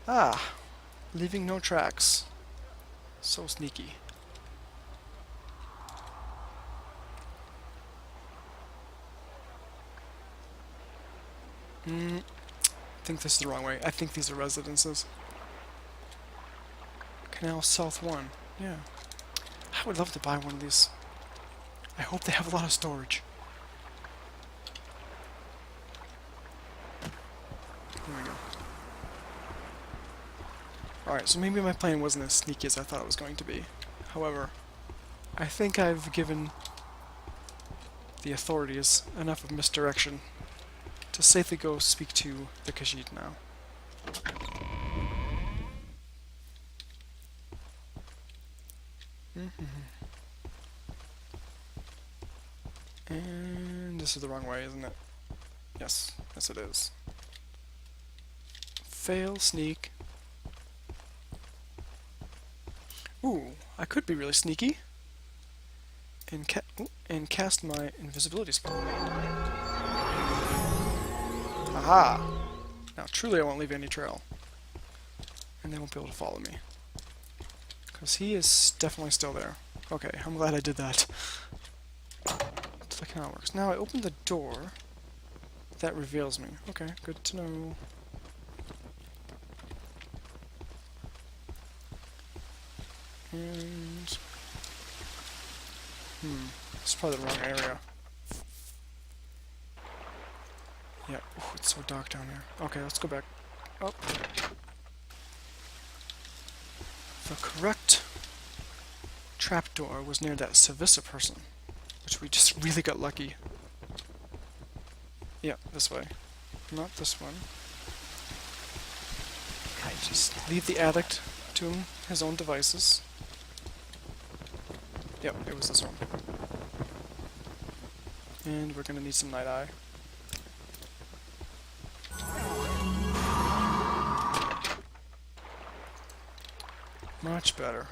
Ah! Leaving no tracks. So sneaky. I think this is the wrong way. I think these are residences. Canal South 1. Yeah. I would love to buy one of these. I hope they have a lot of storage. Here we go. Alright, so maybe my plan wasn't as sneaky as I thought it was going to be. However, I think I've given the authorities enough of misdirection to safely go speak to the Khajiit now. And this is the wrong way, isn't it? Yes, yes it is. Fail, sneak. Ooh, I could be really sneaky. And cast my invisibility spell. Aha! Now truly I won't leave any trail. And they won't be able to follow me. Because he is definitely still there. Okay, I'm glad I did that. That's like how it works. Now I open the door. That reveals me. Okay, good to know. And... it's probably the wrong area. Yeah, ooh, it's so dark down here. Okay, let's go back up. The correct trapdoor was near that Savissa person, which we just really got lucky. Yeah, this way. Not this one. Just leave the addict to his own devices. Yep, it was this one. And we're gonna need some night eye. Much better.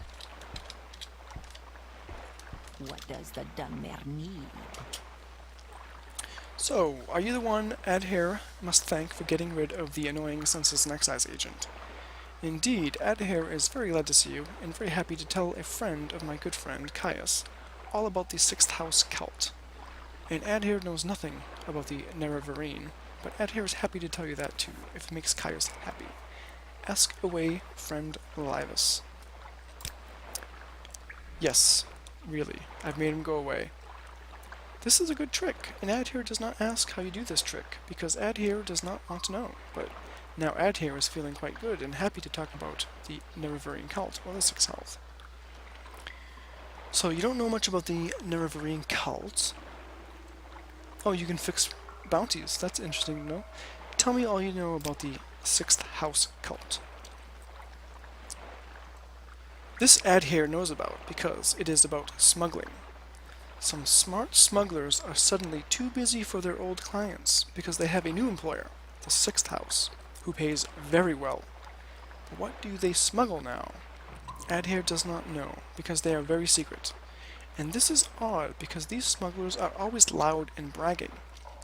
What does the Dunmer need? So, are you the one Adhere must thank for getting rid of the annoying census and excise agent? Indeed, Adhere is very glad to see you, and very happy to tell a friend of my good friend, Caius, all about the Sixth House cult. And Adhere knows nothing about the Nerevarine, but Adhere is happy to tell you that too, if it makes Caius happy. Ask away, friend Laevus. Yes, really, I've made him go away. This is a good trick, and Adhere does not ask how you do this trick, because Adhere does not want to know, but now Adhere is feeling quite good and happy to talk about the Nerevarine cult, or the Sixth House. So you don't know much about the Nerevarine cult? Oh, you can fix bounties, that's interesting to know. Tell me all you know about the Sixth House cult. This Adhere knows about, because it is about smuggling. Some smart smugglers are suddenly too busy for their old clients, because they have a new employer, the Sixth House, who pays very well. But what do they smuggle now? Adhere does not know, because they are very secret. And this is odd, because these smugglers are always loud and bragging,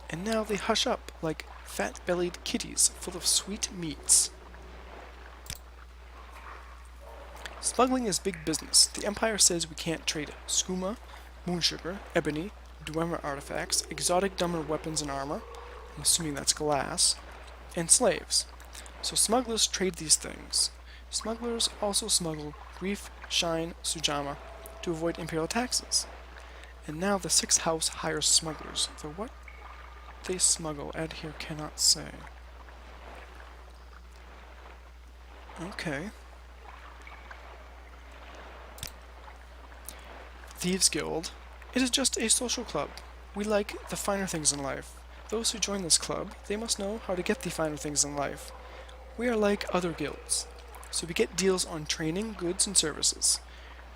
and now they hush up like fat-bellied kitties full of sweet meats. Smuggling is big business. The Empire says we can't trade skooma, moon sugar, ebony, Dwemer artifacts, exotic Dummer weapons and armor, I'm assuming that's glass, and slaves. So smugglers trade these things. Smugglers also smuggle grief, shine, sujama to avoid imperial taxes. And now the Sixth House hires smugglers, though what they smuggle Adhere cannot say. Okay. Thieves Guild. It is just a social club. We like the finer things in life. Those who join this club, they must know how to get the finer things in life. We are like other guilds, so we get deals on training, goods, and services.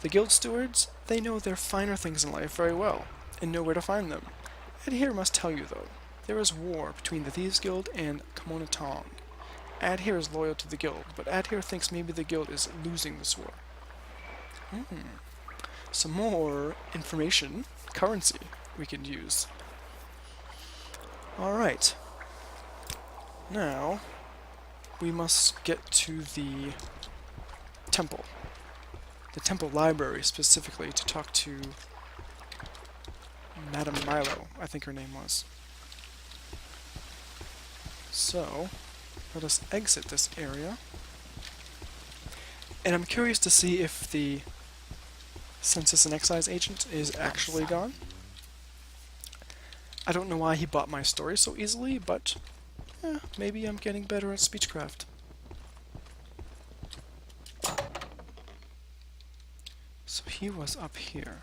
The guild stewards, they know their finer things in life very well, and know where to find them. Adhere must tell you, though, There is war between the Thieves Guild and Kamonatong. Adhere is loyal to the guild, but Adhere thinks maybe the guild is losing this war. Some more information, currency, we could use. Alright. Now, we must get to the temple. The temple library, specifically, to talk to Madame Milo, I think her name was. So, let us exit this area. And I'm curious to see if the Census and Excise agent is actually gone. I don't know why he bought my story so easily, but maybe I'm getting better at speechcraft. So he was up here.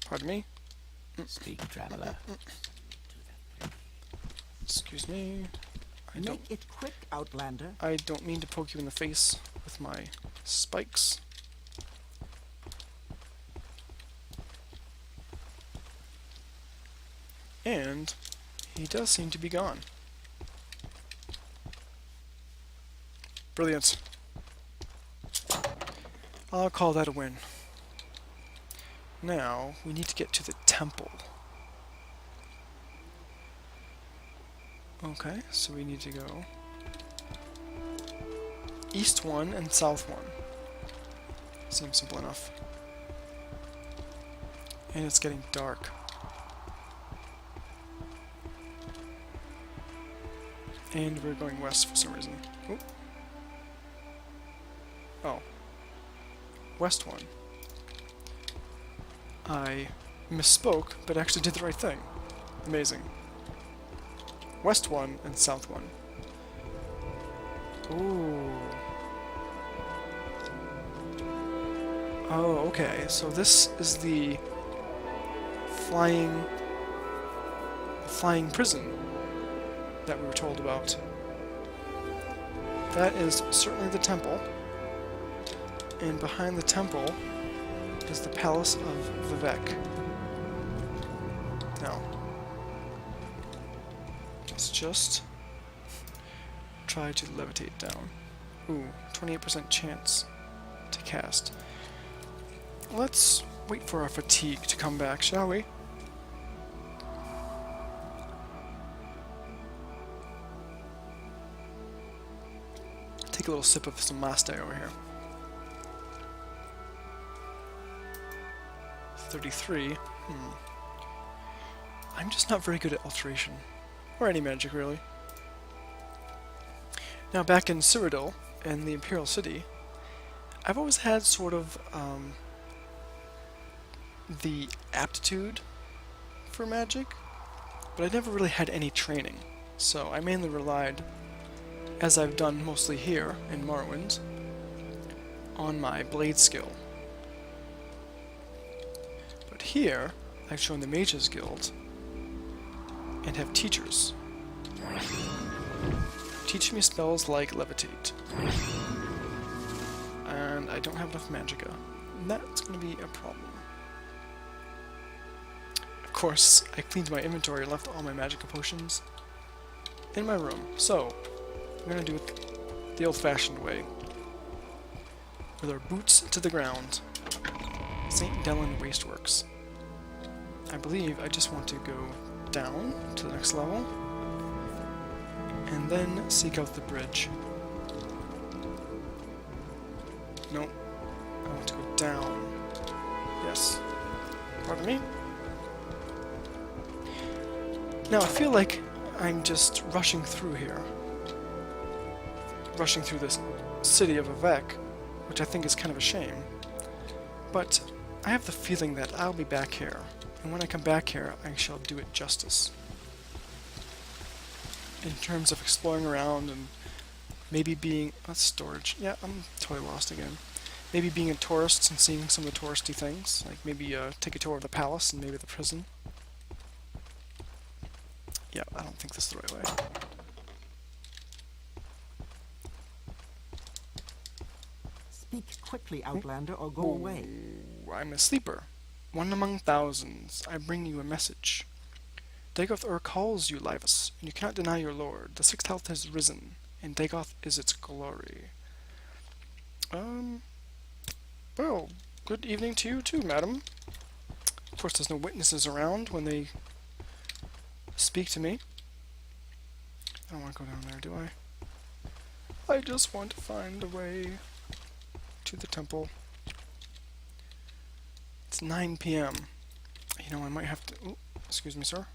Pardon me? Speak, traveler. Excuse me. Make it quick, Outlander. I don't mean to poke you in the face with my spikes. And he does seem to be gone. Brilliant. I'll call that a win. Now, we need to get to the temple. Okay, so we need to go east one and south one. Seems simple enough. And it's getting dark. And we're going west for some reason. Oop. Oh. West one. I misspoke, but actually did the right thing. Amazing. West one and south one. Ooh. Oh, okay. So this is the flying prison that we were told about. That is certainly the temple. And behind the temple is the Palace of Vivek. Now, let's just try to levitate down. Ooh, 28% chance to cast. Let's wait for our fatigue to come back, shall we? Take a little sip of some Maste over here. 33. I'm just not very good at alteration. Or any magic, really. Now, back in Cyrodiil, in the Imperial City, I've always had sort of the aptitude for magic, but I never really had any training. So I mainly relied, as I've done mostly here in Morrowind, on my blade skill. But here, I've shown the Mages Guild and have teachers. Teach me spells like Levitate. And I don't have enough magicka. And that's going to be a problem. Of course, I cleaned my inventory and left all my magicka potions in my room. So, we're going to do it the old-fashioned way. With our boots to the ground. St. Dellen Wasteworks. I believe I just want to go down to the next level. And then seek out the bridge. Nope. I want to go down. Yes. Pardon me? Now I feel like I'm just rushing through here. Rushing through this city of Vivek, which I think is kind of a shame. But I have the feeling that I'll be back here. And when I come back here, I shall do it justice. In terms of exploring around and maybe being... That's storage. Yeah, I'm totally lost again. Maybe being a tourist and seeing some of the touristy things. Like maybe take a tour of the palace and maybe the prison. Yeah, I don't think this is the right way. Speak quickly, Outlander, or go away. Ooh, I'm a sleeper. One among thousands. I bring you a message. Dagoth Ur calls you, Laevus, and you cannot deny your lord. The sixth health has risen, and Dagoth is its glory. Well, good evening to you too, madam. Of course, there's no witnesses around when they speak to me. I don't want to go down there, do I? I just want to find a way to the temple. It's 9 p.m. You know, I might have to... Ooh, excuse me, sir.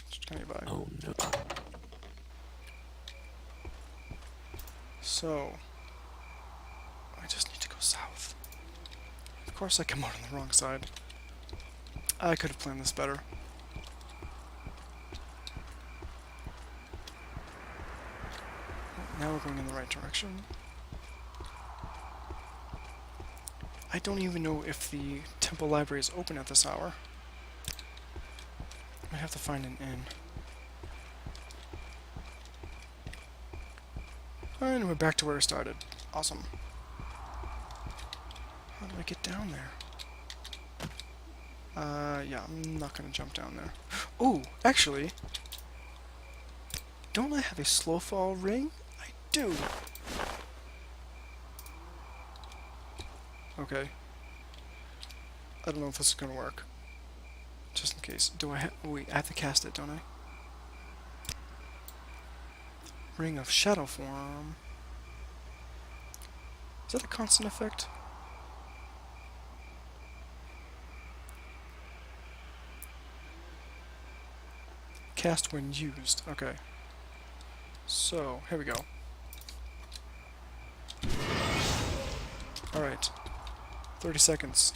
Just coming by. Oh no. So... I just need to go south. Of course I come out on the wrong side. I could have planned this better. Now we're going in the right direction. I don't even know if the temple library is open at this hour. I have to find an inn. And we're back to where we started. Awesome. How do I get down there? Yeah, I'm not gonna jump down there. Oh, actually, don't I have a slow fall ring? I do. Okay. I don't know if this is gonna work. Just in case. Do I have... Wait, I have to cast it, don't I? Ring of Shadow Form. Is that a constant effect? Cast when used. Okay. So, here we go. Alright. 30 seconds.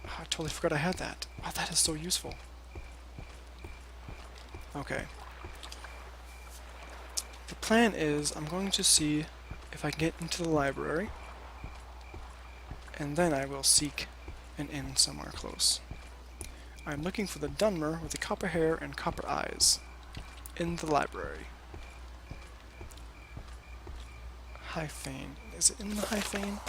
Oh, I totally forgot I had that. Wow, that is so useful. Okay. The plan is I'm going to see if I can get into the library, and then I will seek an inn somewhere close. I'm looking for the Dunmer with the copper hair and copper eyes in the library. High Fane. Is it in the High Fane?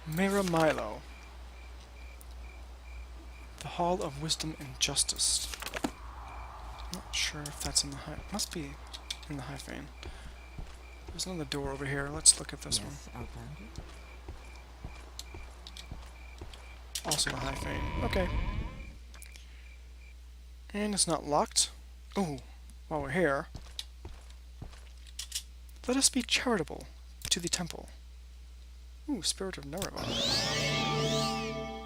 Mira Milo. The Hall of Wisdom and Justice. Not sure if that's in the High... Must be in the High Fane. There's another door over here. Let's look at this one. Yes, Outlander. Also the High Fane. Okay. And it's not locked. Oh, while we're here, let us be charitable to the temple. Ooh, Spirit of Nereva.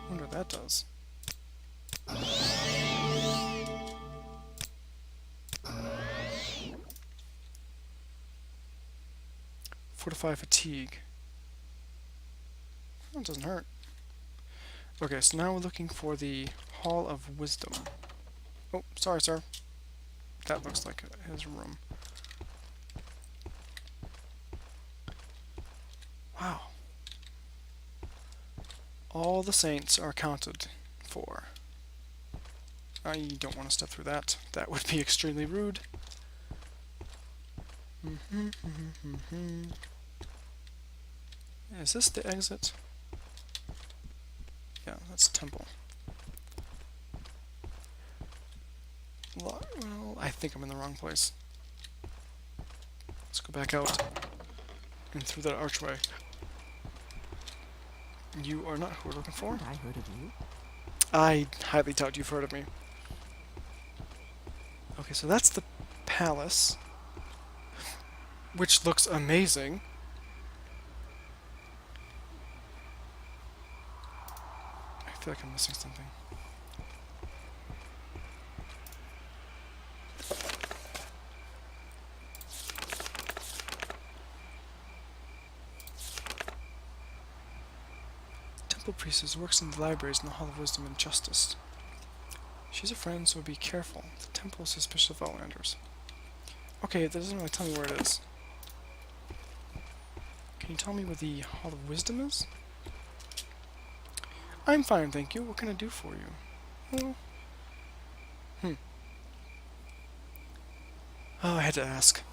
Wonder what that does. Fortify fatigue. That doesn't hurt. Okay, so now we're looking for the Hall of Wisdom. Oh, sorry, sir. That looks like his room. Wow. All the saints are accounted for. I don't want to step through that. That would be extremely rude. Is this the exit? Yeah, that's temple. Well, I think I'm in the wrong place. Let's go back out and through that archway. You are not who we're looking for? I heard of you. I highly doubt you've heard of me. Okay, so that's the palace, which looks amazing. I feel like I'm missing something. Temple priestess works in the libraries in the Hall of Wisdom and Justice. She's a friend, so be careful. The temple is suspicious of Outlanders. Okay, that doesn't really tell me where it is. Can you tell me where the Hall of Wisdom is? I'm fine, thank you. What can I do for you? Well, Oh, I had to ask.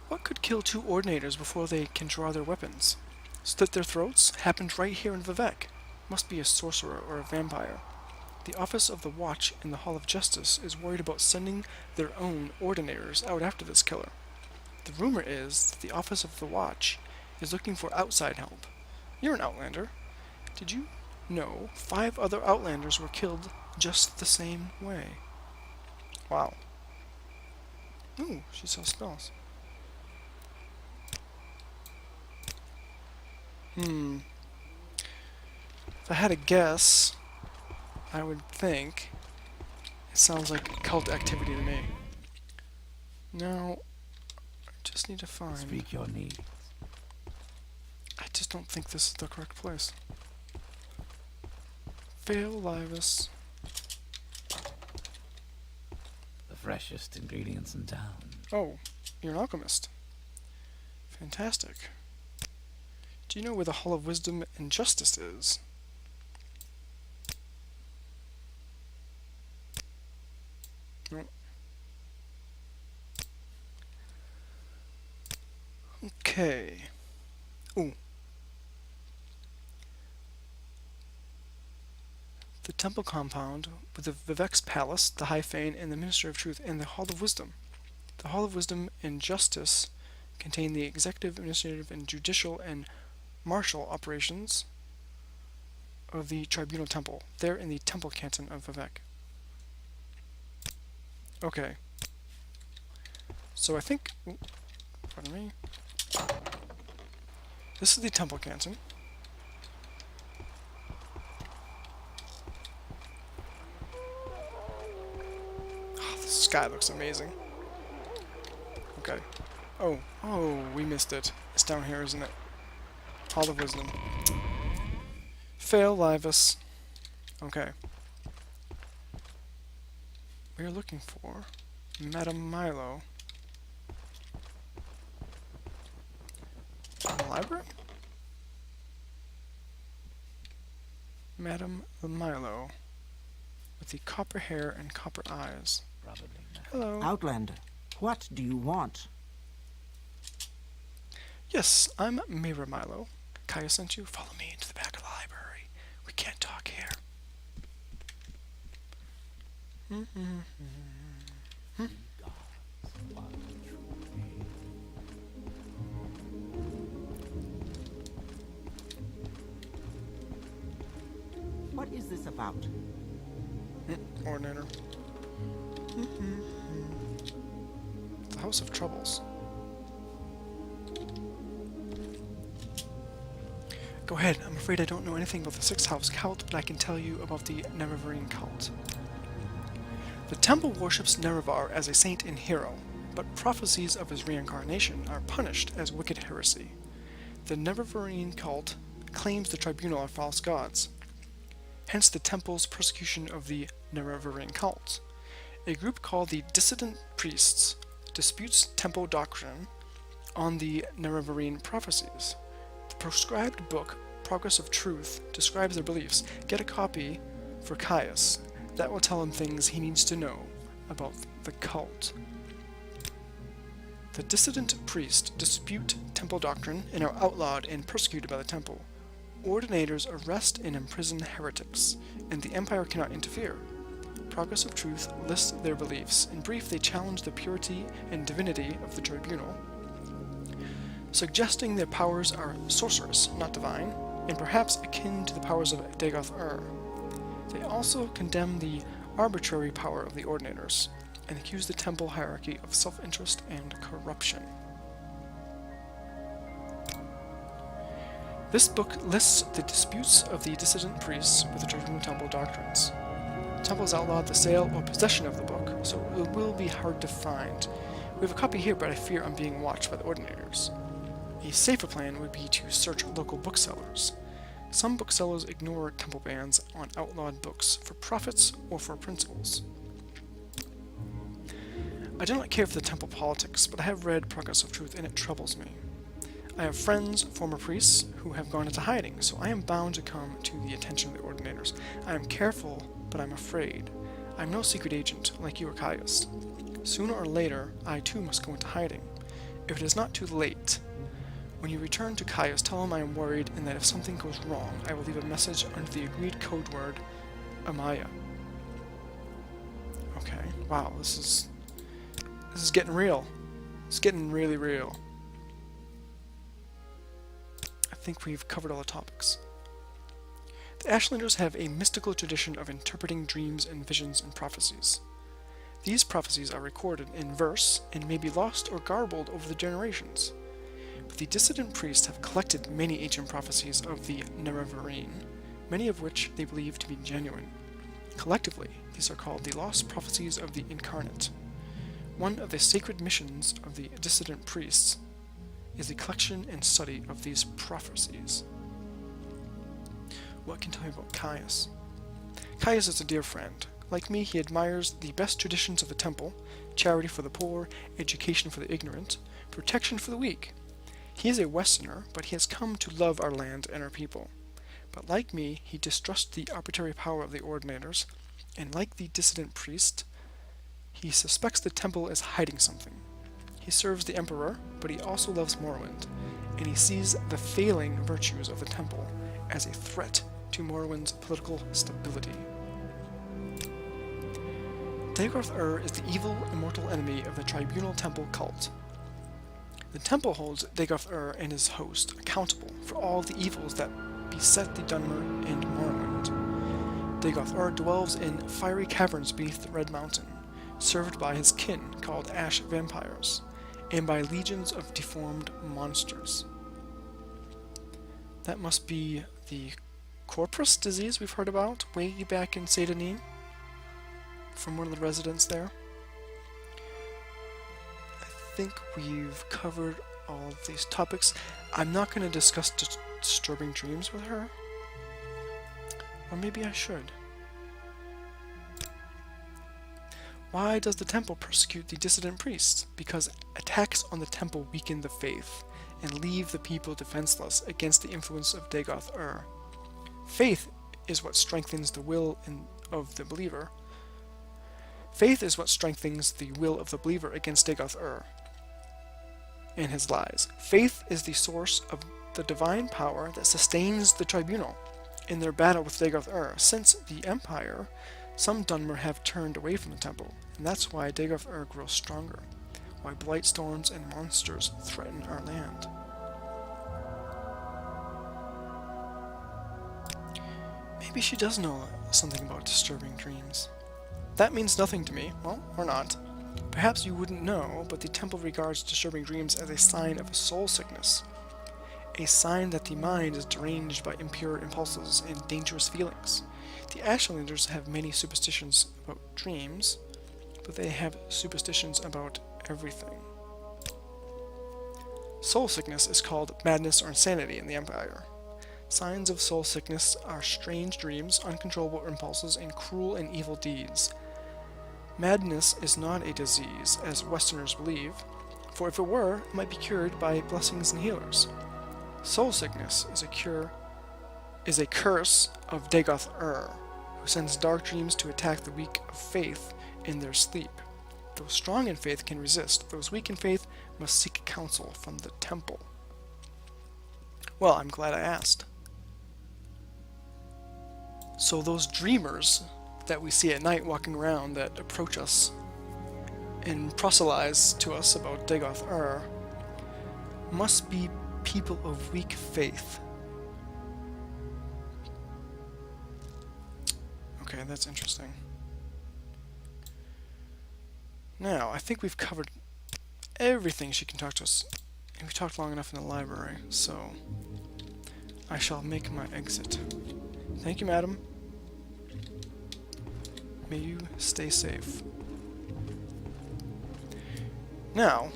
What could kill two ordinators before they can draw their weapons? Slit their throats? Happened right here in Vivec. Must be a sorcerer or a vampire. The Office of the Watch in the Hall of Justice is worried about sending their own ordinators out after this killer. The rumor is that the Office of the Watch is looking for outside help. You're an Outlander. Did you know 5 other Outlanders were killed just the same way? Wow. Ooh, she saw spells. If I had a guess, I would think it sounds like cult activity to me. Now, I just need to find... Speak your needs. I just don't think this is the correct place. Fail Laevus. The freshest ingredients in town. Oh, you're an alchemist. Fantastic. Do you know where the Hall of Wisdom and Justice is? No. Okay. Ooh. The temple compound with the Vivec's Palace, the High Fane, and the Minister of Truth, and the Hall of Wisdom. The Hall of Wisdom and Justice contain the executive, administrative, and judicial and martial operations of the Tribunal Temple. There in the Temple Canton of Vivec. Okay. So I think... Ooh, pardon me. This is the Temple Canton. Oh, the sky looks amazing. Okay. Oh, we missed it. It's down here, isn't it? Hall of Wisdom. Fail Laevus. Okay. We are looking for Madame Milo. In the library? Madame Milo. With the copper hair and copper eyes. Probably not. Hello. Outlander, what do you want? Yes, I'm Mira Milo. Kaya sent you. Follow me into the back of the library. We can't talk here. What is this about? Ordinator. The House of Troubles. Go ahead. I'm afraid I don't know anything about the Sixth House cult, but I can tell you about the Nerevarine cult. The temple worships Nerevar as a saint and hero, but prophecies of his reincarnation are punished as wicked heresy. The Nerevarine cult claims the tribunal are false gods, hence the temple's persecution of the Nerevarine cult. A group called the Dissident Priests disputes temple doctrine on the Nerevarine prophecies. The proscribed book, Progress of Truth, describes their beliefs. Get a copy for Caius. That will tell him things he needs to know about the cult. The dissident priests dispute temple doctrine and are outlawed and persecuted by the temple. Ordinators arrest and imprison heretics, and the Empire cannot interfere. Progress of Truth lists their beliefs. In brief, they challenge the purity and divinity of the tribunal, suggesting their powers are sorcerous, not divine, and perhaps akin to the powers of Dagoth-Ur. They also condemn the arbitrary power of the Ordinators, and accuse the temple hierarchy of self-interest and corruption. This book lists the disputes of the dissident priests with the Tribunal Temple doctrines. The temple has outlawed the sale or possession of the book, so it will be hard to find. We have a copy here, but I fear I'm being watched by the Ordinators. A safer plan would be to search local booksellers. Some booksellers ignore temple bans on outlawed books for profits or for principles. I do not care for the temple politics, but I have read Progress of Truth and it troubles me. I have friends, former priests, who have gone into hiding, so I am bound to come to the attention of the Ordinators. I am careful, but I'm afraid. I'm no secret agent, like you or Caius. Sooner or later, I too must go into hiding. If it is not too late, when you return to Caius, tell him I am worried and that if something goes wrong, I will leave a message under the agreed code word, Amaya. Okay, wow, this is getting real. It's getting really real. I think we've covered all the topics. The Ashlanders have a mystical tradition of interpreting dreams and visions and prophecies. These prophecies are recorded in verse and may be lost or garbled over the generations. But the dissident priests have collected many ancient prophecies of the Nerevarine, many of which they believe to be genuine. Collectively, these are called the Lost Prophecies of the Incarnate. One of the sacred missions of the dissident priests is the collection and study of these prophecies. What can tell me about Caius? Caius is a dear friend. Like me, he admires the best traditions of the temple, charity for the poor, education for the ignorant, protection for the weak. He is a Westerner, but he has come to love our land and our people. But like me, he distrusts the arbitrary power of the ordinators, and like the dissident priest, he suspects the temple is hiding something. He serves the emperor, but he also loves Morrowind, and he sees the failing virtues of the temple as a threat to Morrowind's political stability. Dagoth is the evil, immortal enemy of the Tribunal Temple cult. The temple holds Dagoth and his host accountable for all the evils that beset the Dunmer and Morrowind. Dagoth dwells in fiery caverns beneath the Red Mountain, served by his kin, called Ash Vampires, and by legions of deformed monsters. That must be the Corpus disease we've heard about way back in Seydonin, from one of the residents there. I think we've covered all of these topics. I'm not going to discuss disturbing dreams with her. Or maybe I should. Why does the temple persecute the dissident priests? Because attacks on the temple weaken the faith and leave the people defenseless against the influence of Dagoth Faith is what strengthens the will of the believer. Faith is what strengthens the will of the believer against Dagoth and his lies. Faith is the source of the divine power that sustains the tribunal in their battle with Dagoth Since the Empire, some Dunmer have turned away from the temple, and that's why Dagoth grows stronger, why blight storms and monsters threaten our land. Maybe she does know something about disturbing dreams. That means nothing to me. Well, or not. Perhaps you wouldn't know, but the temple regards disturbing dreams as a sign of soul sickness. A sign that the mind is deranged by impure impulses and dangerous feelings. The Ashlanders have many superstitions about dreams, but they have superstitions about everything. Soul sickness is called madness or insanity in the Empire. Signs of soul sickness are strange dreams, uncontrollable impulses, and cruel and evil deeds. Madness is not a disease, as Westerners believe, for if it were, it might be cured by blessings and healers. Soul sickness is a curse of Dagoth who sends dark dreams to attack the weak of faith in their sleep. Those strong in faith can resist. Those weak in faith must seek counsel from the temple. Well, I'm glad I asked. So those dreamers that we see at night walking around that approach us and proselytize to us about Dagoth must be people of weak faith. Okay, that's interesting. Now, I think we've covered everything she can talk to us, and we talked long enough in the library, so I shall make my exit. Thank you, madam. May you stay safe. Now,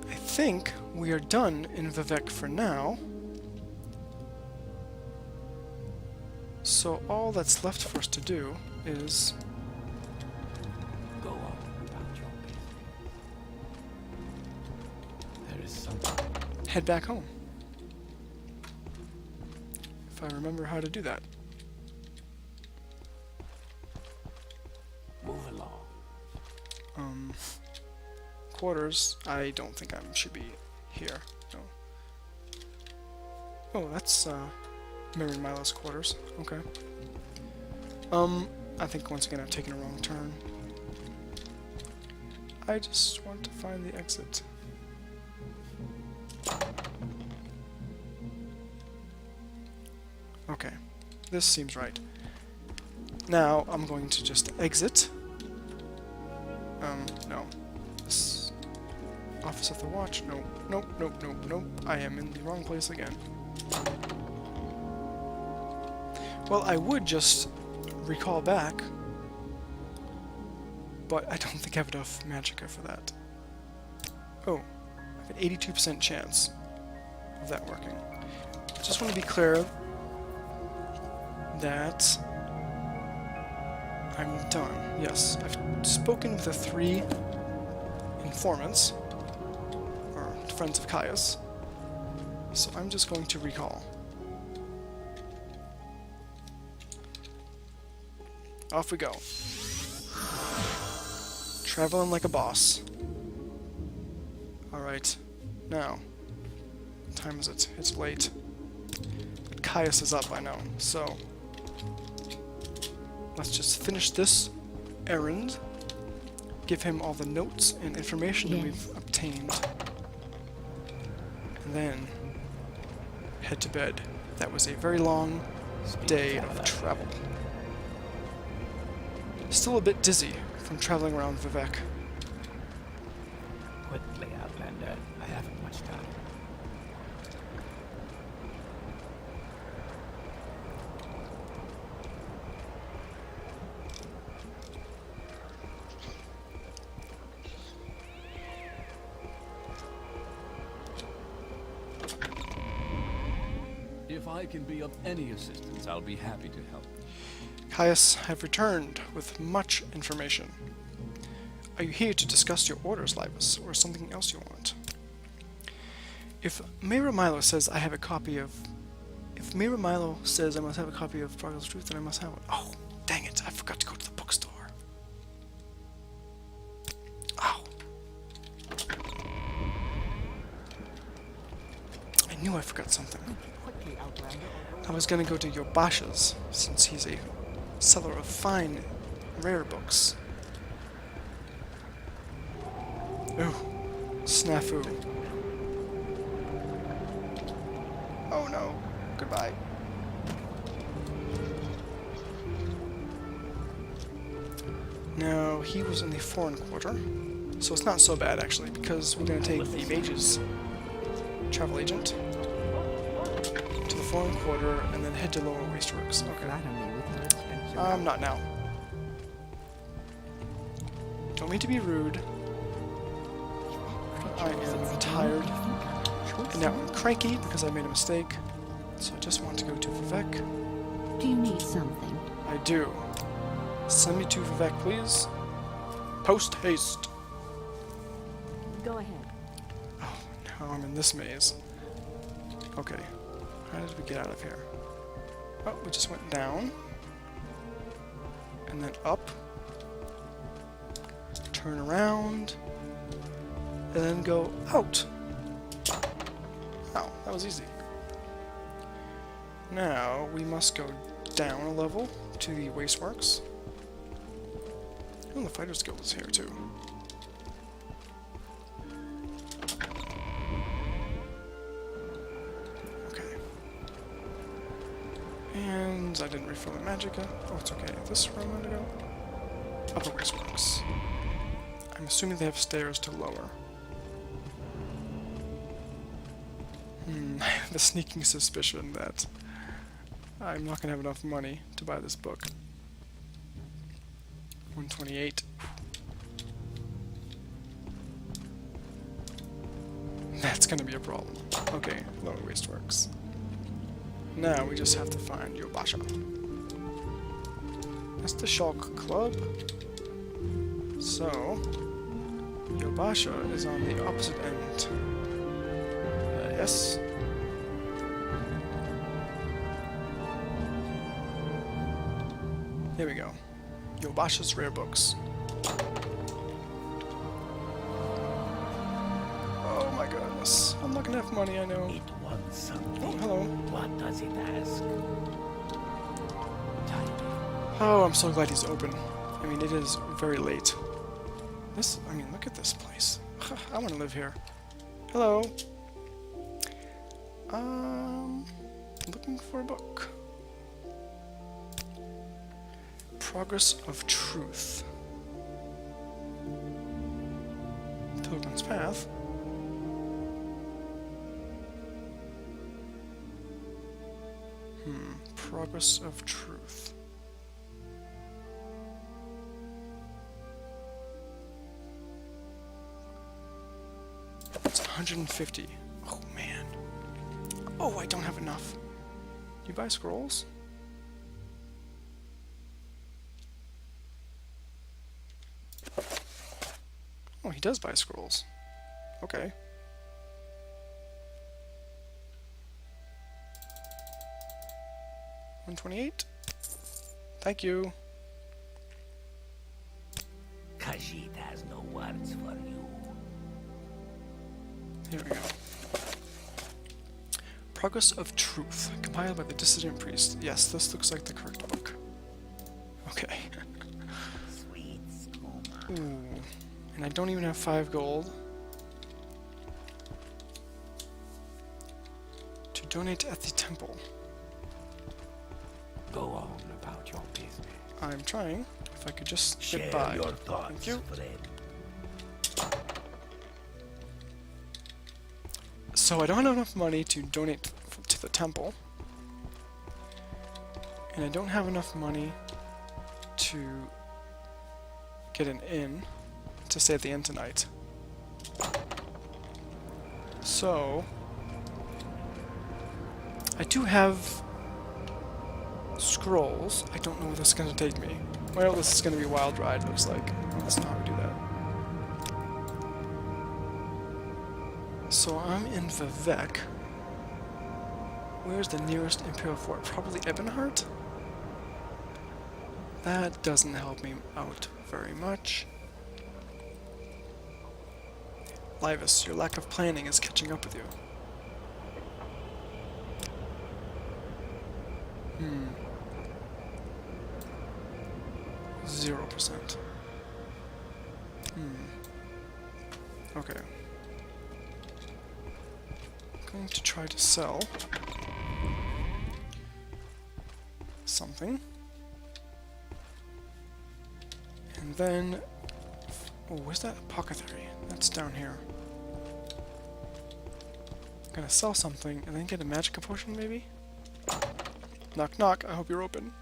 I think we are done in Vivec for now. So all that's left for us to do is Go on about your business. There is something. head back home. If I remember how to do that. Quarters. I don't think I should be here. No. Oh, that's Mary Milo's quarters. Okay. I think once again I've taken a wrong turn. I just want to find the exit. Okay, this seems right. Now I'm going to just exit. No. This Office of the Watch. No. Nope. Nope. Nope. Nope. I am in the wrong place again. Well, I would just recall back, but I don't think I have enough magicka for that. Oh, I have an 82% chance of that working. I just want to be clear that I'm done. Yes, I've spoken with the 3 informants, or friends of Caius, so I'm just going to recall. Off we go. Traveling like a boss. Alright, now, what time is it? It's late. But Caius is up, I know, so let's just finish this errand, give him all the notes and information that we've obtained, and then head to bed. That was a very long day of travel. Still a bit dizzy from traveling around Vivek. Quickly, Outlander. I haven't much time. If I can be of any assistance, I'll be happy to help. Caius, have returned with much information. Are you here to discuss your orders, Laevus, or something else you want? If Mira Milo says I have a copy of... If Mira Milo says I must have a copy of Prodigal's Truth, then I must have one. Oh, dang it, I forgot to go to the bookstore. Ow. I knew I forgot something. Quickly, Outlander. I was gonna go to Yobasha's, since he's a seller of fine, rare books. Ooh, snafu. Oh no, goodbye. Now, he was in the foreign quarter, so it's not so bad actually, because we're gonna take the mage's travel agent to the foreign quarter and then head to Lower Wasteworks. Okay. Flatter me with your expensive Not now. Don't mean to be rude. I am tired. And now I'm cranky because I made a mistake. So I just want to go to Vivek. Do you need something? I do. Send me to Vivek, please. Post haste. Go ahead. Oh, now I'm in this maze. Okay. How did we get out of here? Oh, we just went down. And then up. Turn around. And then go out. Oh, that was easy. Now, we must go down a level to the Wasteworks. Oh, the Fighters Guild is here too. Okay. And I didn't refill the magicka. Oh, it's okay. This room I'm gonna go. Upper Wasteworks. I'm assuming they have stairs to lower. I have a sneaking suspicion that I'm not going to have enough money to buy this book. 128. That's going to be a problem. Okay, Lower Wasteworks. Now we just have to find Yobasha. That's the Shulk Club. So, Yobasha is on the opposite end. Yes. Here we go. Yobasha's rare books. not gonna have money, I know. It wants something. Oh, hello. What does it ask? Tiny. Oh, I'm so glad he's open. I mean, it is very late. I mean, look at this place. I want to live here. Hello. Looking for a book. Progress of Truth. Pilgrim's Path. Progress of Truth. It's 150. Oh man. Oh, I don't have enough. Do you buy scrolls? Oh, he does buy scrolls. Okay. $128. Thank you. Khajiit has no words for you. Here we go. Progress of Truth, compiled by the Dissident Priest. Yes, this looks like the correct book. Okay. Sweet skooma. Ooh. And I don't even have 5 gold. To donate at the temple. Go on about your business. I'm trying. If I could just Share get by. your thoughts, Thank you. friend. So I don't have enough money to donate to the temple. And I don't have enough money to get an inn to stay at the inn tonight. So I do have scrolls. I don't know where this is going to take me. Well, this is going to be a wild ride, looks like. That's not how we do that. So I'm in Vivek. Where's the nearest Imperial fort? Probably Ebonheart? That doesn't help me out very much. Laevus, your lack of planning is catching up with you. 0%. Okay. I'm going to try to sell something. And then... Oh, where's that apothecary? That's down here. I'm gonna sell something and then get a magic potion, maybe? Knock knock, I hope you're open.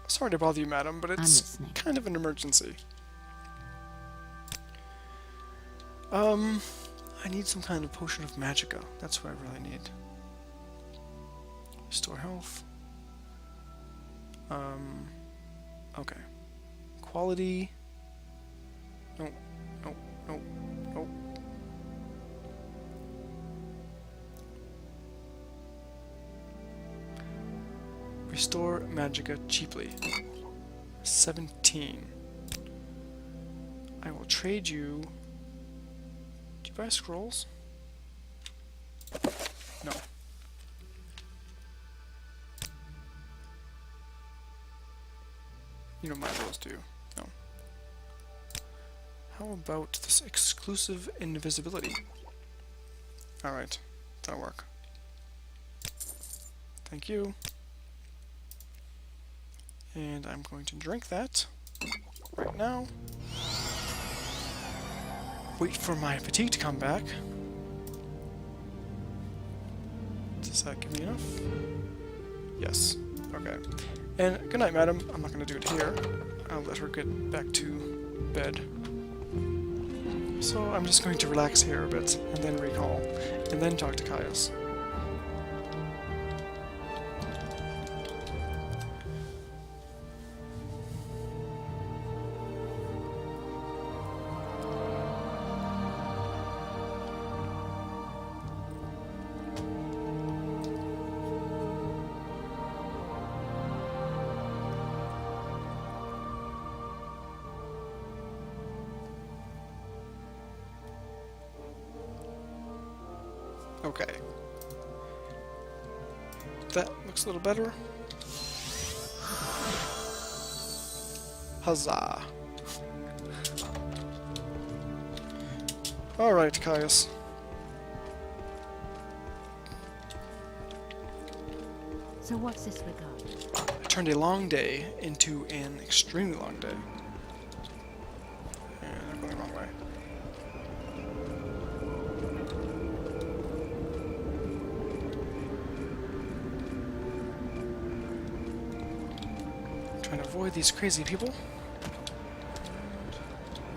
Sorry to bother you, madam, but it's listening. kind of an emergency. I need some kind of potion of magicka. That's what I really need. Restore health. Okay. Quality. No, no, no, no. Restore magicka cheaply. 17. I will trade you. Do you buy scrolls? No. You don't mind those, do you? No. How about this exclusive invisibility? Alright, that'll work. Thank you. And I'm going to drink that right now. Wait for my fatigue to come back. Does that give me enough? Yes. Okay. And good night, madam. I'm not going to do it here. I'll let her get back to bed. So I'm just going to relax here a bit, and then recall, and then talk to Caius. Okay. That looks a little better. Huzzah. Alright, Caius. So what's this we got? I turned a long day into an extremely long day. And I'm going the wrong way. Trying to avoid these crazy people.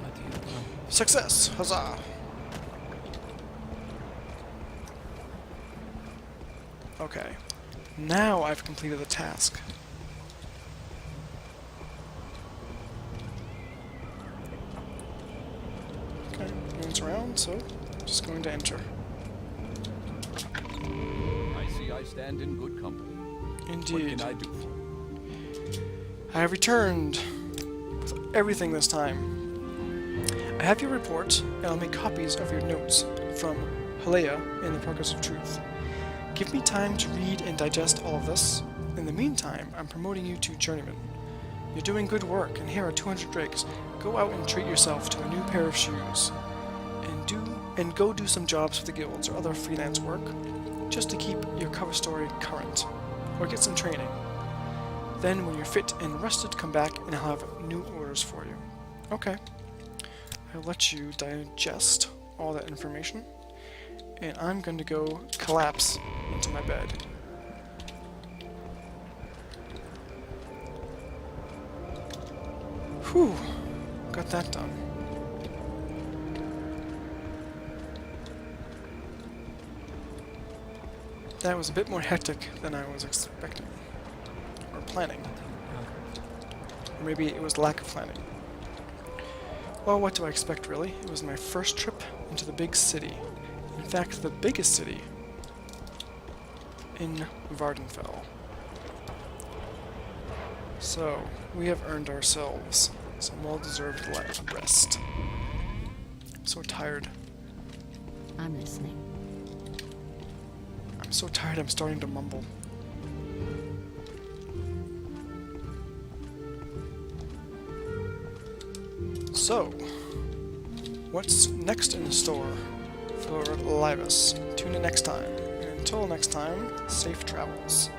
What do you want? Success! Huzzah! Okay. Now I've completed the task. Okay, no one's around, so I'm just going to enter. I see I stand in good company. What Indeed. can I do for you? I have returned with everything this time. I have your report, and I'll make copies of your notes from Helea in the Progress of Truth. Give me time to read and digest all of this. In the meantime, I'm promoting you to Journeyman. You're doing good work, and here are 200 drakes. Go out and treat yourself to a new pair of shoes. And go do some jobs for the guilds or other freelance work, just to keep your cover story current. Or get some training. Then, when you're fit and rested, come back and I'll have new orders for you. Okay. I'll let you digest all that information. And I'm going to go collapse into my bed. Whew. Got that done. That was a bit more hectic than I was expecting. Or planning. Or maybe it was lack of planning. Well, what do I expect, really? It was my first trip into the big city. In fact, the biggest city in Vardenfell. So, we have earned ourselves some well-deserved rest. I'm so tired. I'm listening. I'm so tired I'm starting to mumble. So, what's next in store for Laevus? Tune in next time. And until next time, safe travels.